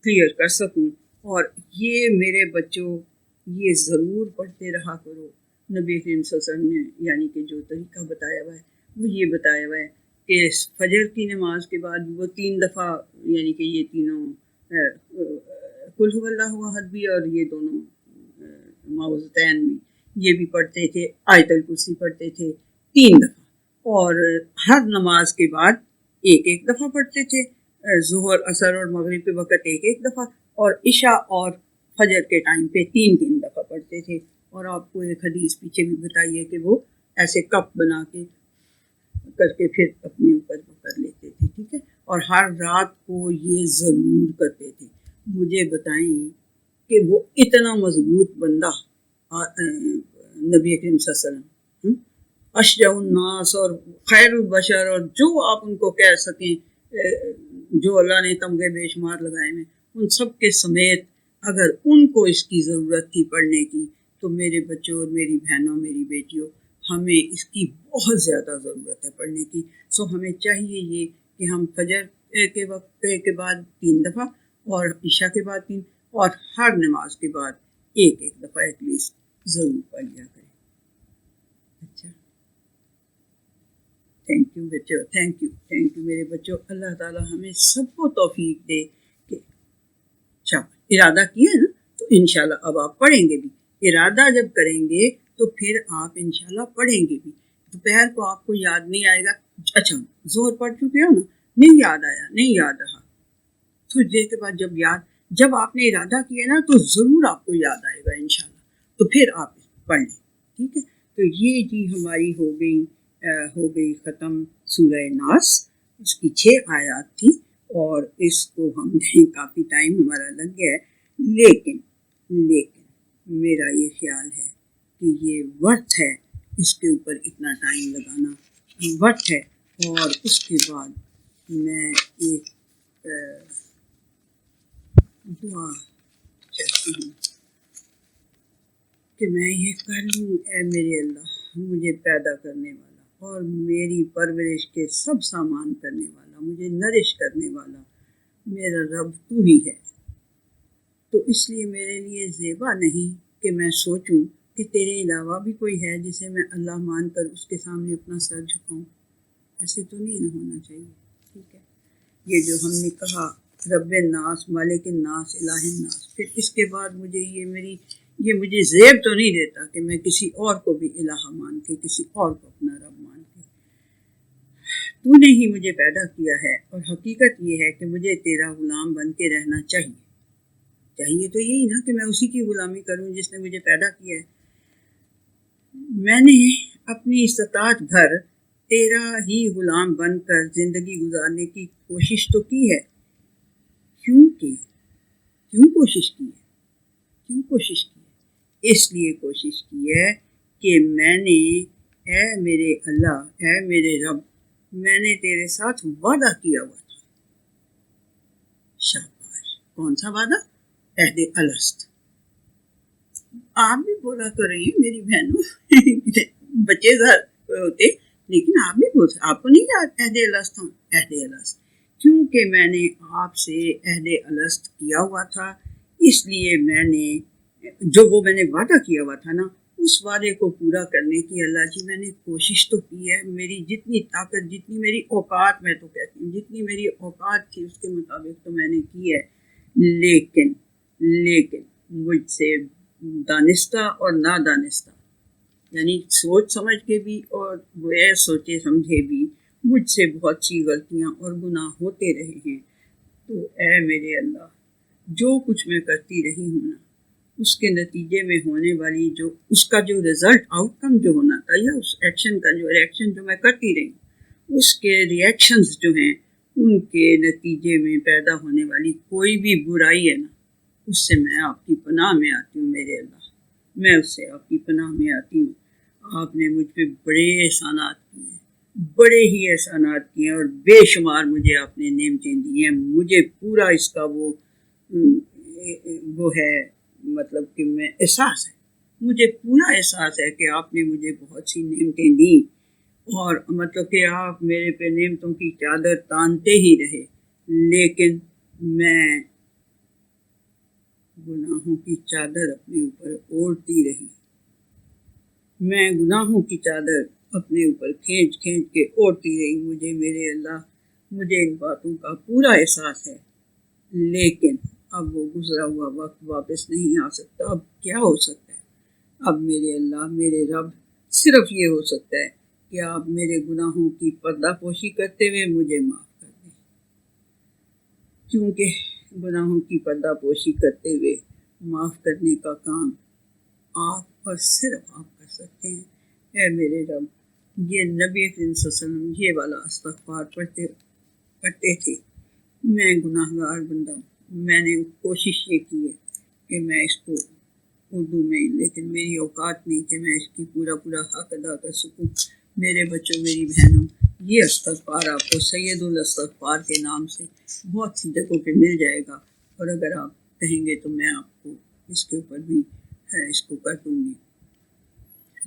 کلیئر کر سکوں، اور یہ میرے بچوں یہ ضرور پڑھتے رہا کرو۔ نبی کریم صلی اللہ علیہ وسلم نے یعنی کہ جو طریقہ بتایا ہوا ہے وہ یہ بتایا ہوا ہے کہ فجر کی نماز کے بعد وہ 3 دفعہ، یعنی کہ یہ تینوں قل هو اللہ احد بھی اور یہ دونوں معوذتین بھی، یہ بھی پڑھتے تھے، آیت الکرسی پڑھتے تھے 3 دفعہ، اور ہر نماز کے بعد ایک دفعہ پڑھتے تھے، ظہر عصر اور مغرب کے وقت ایک دفعہ، اور عشاء اور فجر کے ٹائم پہ 3 دفعہ پڑھتے تھے۔ اور آپ کو ایک حدیث پیچھے بھی بتائیے کہ وہ ایسے کپ بنا کے کر کے پھر اپنے اوپر وہ کر لیتے تھے، ٹھیک ہے، اور ہر رات کو یہ ضرور کرتے تھے۔ مجھے بتائیں کہ وہ اتنا مضبوط بندہ نبی کریم صلی اللہ علیہ وسلم، اشجع الناس اور خیر البشر، اور جو آپ ان کو کہہ سکیں، جو اللہ نے تمغے بے شمار لگائے ہیں، ان سب کے سمیت اگر ان کو اس کی ضرورت تھی پڑھنے کی، تو میرے بچوں اور میری بہنوں، میری بیٹیوں، ہمیں اس کی بہت زیادہ ضرورت ہے پڑھنے کی۔ سو ہمیں چاہیے یہ کہ ہم فجر کے وقت کے بعد 3 دفعہ اور عشاء کے بعد 3، اور ہر نماز کے بعد ایک دفعہ ایٹ لیسٹ ضرور پڑھ لیا کریں۔ اچھا، تھینک یو بچوں، تھینک یو میرے بچوں۔ اللہ تعالیٰ ہمیں سب کو توفیق دے کہ ارادہ کیا ہے نا، تو انشاءاللہ اب آپ پڑھیں گے بھی، ارادہ جب کریں گے تو پھر آپ انشاءاللہ پڑھیں گے بھی۔ دوپہر کو آپ کو یاد نہیں آئے گا، اچھا ظہر پڑھ چکے ہو نا، نہیں یاد آیا، نہیں یاد رہا، کچھ دیر کے بعد جب آپ نے ارادہ کیا نا تو ضرور آپ کو یاد آئے گا انشاءاللہ، تو پھر آپ پڑھ لیں، ٹھیک ہے۔ تو یہ جی ہماری ہو گئی ختم سورہ ناس، اس کی 6 آیات تھی، اور اس کو ہم نے کافی ٹائم ہمارا لگ گیا ہے، لیکن میرا یہ خیال ہے کہ یہ ورتھ ہے، اس کے اوپر اتنا ٹائم لگانا ورتھ ہے۔ اور اس کے بعد میں ایک دعا چاہتی ہوں کہ میں یہ کر لوں، اے میرے اللہ، مجھے پیدا کرنے والا اور میری پرورش کے سب سامان کرنے والا، مجھے نرش کرنے والا میرا رب تو ہی ہے۔ تو اس لیے میرے لیے زیبا نہیں کہ میں سوچوں کہ تیرے علاوہ بھی کوئی ہے جسے میں اللہ مان کر اس کے سامنے اپنا سر جھکاؤں، ایسے تو نہیں نہ ہونا چاہیے، ٹھیک ہے۔ یہ جو ہم نے کہا رب الناس، مالک الناس، الہ الناس، پھر اس کے بعد مجھے زیب تو نہیں دیتا کہ میں کسی اور کو بھی الہ مان کے، کسی اور کو اپنا رب مان کے۔ تو نے ہی مجھے پیدا کیا ہے، اور حقیقت یہ ہے کہ مجھے تیرا غلام بن کے رہنا چاہیے تو یہی نا کہ میں اسی کی غلامی کروں جس نے مجھے پیدا کیا ہے۔ میں نے اپنی استطاعت بھر تیرا ہی غلام بن کر زندگی گزارنے کی کوشش تو کی ہے، کیوں کوشش کی ہے؟ اس لیے کوشش کی ہے کہ میں نے، اے میرے اللہ، اے میرے رب، میں نے تیرے ساتھ وعدہ کیا ہوا تھا۔ شاباش، کون سا وعدہ؟ عہد الست۔ آپ بھی بولا کر رہی ہیں میری بہنوں، بچے ہوتے لیکن آپ بھی آپ کو نہیں یاد عہد الست؟ عہد الست کیونکہ میں نے آپ سے عہد الست کیا ہوا تھا، اس لیے میں نے میں نے وعدہ کیا ہوا تھا نا، اس وعدے کو پورا کرنے کی اللہ جی میں نے کوشش تو کی ہے، میری جتنی طاقت، جتنی میری اوقات، میں تو کہتی ہوں جتنی میری اوقات تھی اس کے مطابق تو میں نے کی ہے، لیکن مجھ سے دانستہ اور نادانستہ، یعنی سوچ سمجھ کے بھی اور غیر سوچے سمجھے بھی مجھ سے بہت سی غلطیاں اور گناہ ہوتے رہے ہیں۔ تو اے میرے اللہ، جو کچھ میں کرتی رہی ہوں نا، اس کے نتیجے میں ہونے والی اس کا جو رزلٹ، آؤٹ کم جو ہونا تھا، یا اس ایکشن کا جو ریئیکشن جو میں کرتی رہی ہوں، اس کے ریئیکشنز جو ہیں، ان کے نتیجے میں پیدا ہونے والی کوئی بھی برائی ہے نا، اس سے میں آپ کی پناہ میں آتی ہوں میرے اللہ، میں اس سے آپ کی پناہ میں آتی ہوں۔ آپ نے مجھ پہ بڑے احسانات کیے ہیں، بڑے ہی احسانات کیے ہیں، اور بے شمار مجھے آپ نے نعمتیں دی ہیں۔ مجھے پورا اس کا وہ ہے، مطلب کہ میں احساس ہے، مجھے پورا احساس ہے کہ آپ نے مجھے بہت سی نعمتیں دیں، اور مطلب کہ آپ میرے پہ نعمتوں کی چادر تانتے ہی رہے، لیکن میں گناہوں کی چادر اپنے اوپر اوڑھتی رہی، میں گناہوں کی چادر اپنے اوپر کھینچ کھینچ کے اوڑھتی رہی۔ مجھے میرے اللہ، مجھے ان باتوں کا پورا احساس ہے، لیکن اب وہ گزرا ہوا وقت واپس نہیں آ سکتا۔ اب کیا ہو سکتا ہے؟ اب میرے اللہ، میرے رب، صرف یہ ہو سکتا ہے کہ آپ میرے گناہوں کی پردہ پوشی کرتے ہوئے مجھے معاف کر دیں، کیونکہ گناہوں کی پردہ پوشی کرتے ہوئے معاف کرنے کا کام آپ اور صرف آپ کر سکتے ہیں۔ اے میرے رب، یہ نبی کریم صلی اللہ علیہ وسلم یہ والا استغفار پڑھتے تھے۔ میں گناہ گار بندہ ہوں، میں نے کوشش یہ کی ہے کہ میں اس کو اردو میں، لیکن میری اوقات نہیں کہ میں اس کی پورا حق ادا کر سکوں۔ میرے بچوں، میری بہنوں، یہ استغفار آپ کو سید الاستغفار کے نام سے بہت سی جگہوں پہ مل جائے گا، اور اگر آپ کہیں گے تو میں آپ کو اس کے اوپر بھی اس کو کر دوں گی،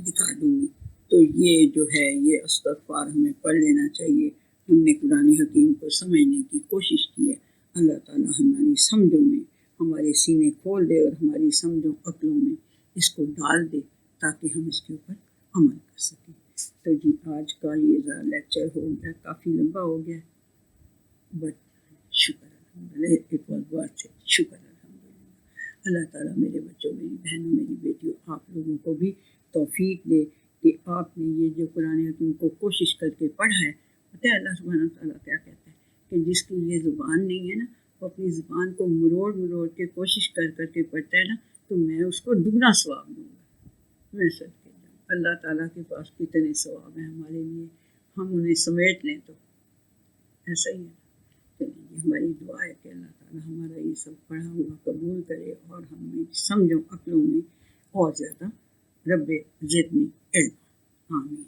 دکھا دوں گی۔ تو یہ جو ہے، یہ استغفار ہمیں پڑھ لینا چاہیے۔ ہم نے قرآن حکیم کو سمجھنے کی کوشش کی ہے، اللہ تعالیٰ ہماری سمجھوں میں ہمارے سینے کھول دے، اور ہماری سمجھوں عقلوں میں اس کو ڈال دے، تاکہ ہم اس کے اوپر عمل کر سکیں۔ تو جی، آج کا یہ لیکچر ہو گیا، کافی لمبا ہو گیا، بٹ شکر الحمدللہ، اٹ واز ورتھ اٹ، شکر الحمدللہ۔ اللہ تعالیٰ میرے بچوں، میری بہنوں، میری بیٹیوں، آپ لوگوں کو بھی توفیق دے کہ آپ نے یہ جو قرآن حکیم کو کوشش کر کے پڑھا ہے۔ پتہ ہے اللہ سبحانہ تعالیٰ کیا کہتا ہے کہ جس کی یہ زبان نہیں ہے نا، وہ اپنی زبان کو مروڑ کے کوشش کر کے پڑھتا ہے نا، تو میں اس کو دگنا ثواب دوں گا۔ میں صدقے جاؤں، اللہ تعالیٰ کے پاس کتنے ثواب ہیں ہمارے لیے، ہم انہیں سمیٹ لیں تو ایسا ہی ہے۔ چلیے، ہماری دعا ہے کہ اللہ تعالیٰ ہمارا یہ سب پڑھا ہوا قبول کرے، اور ہمیں سمجھوں عقلوں میں اور زیادہ رب زدنی علم، آمین۔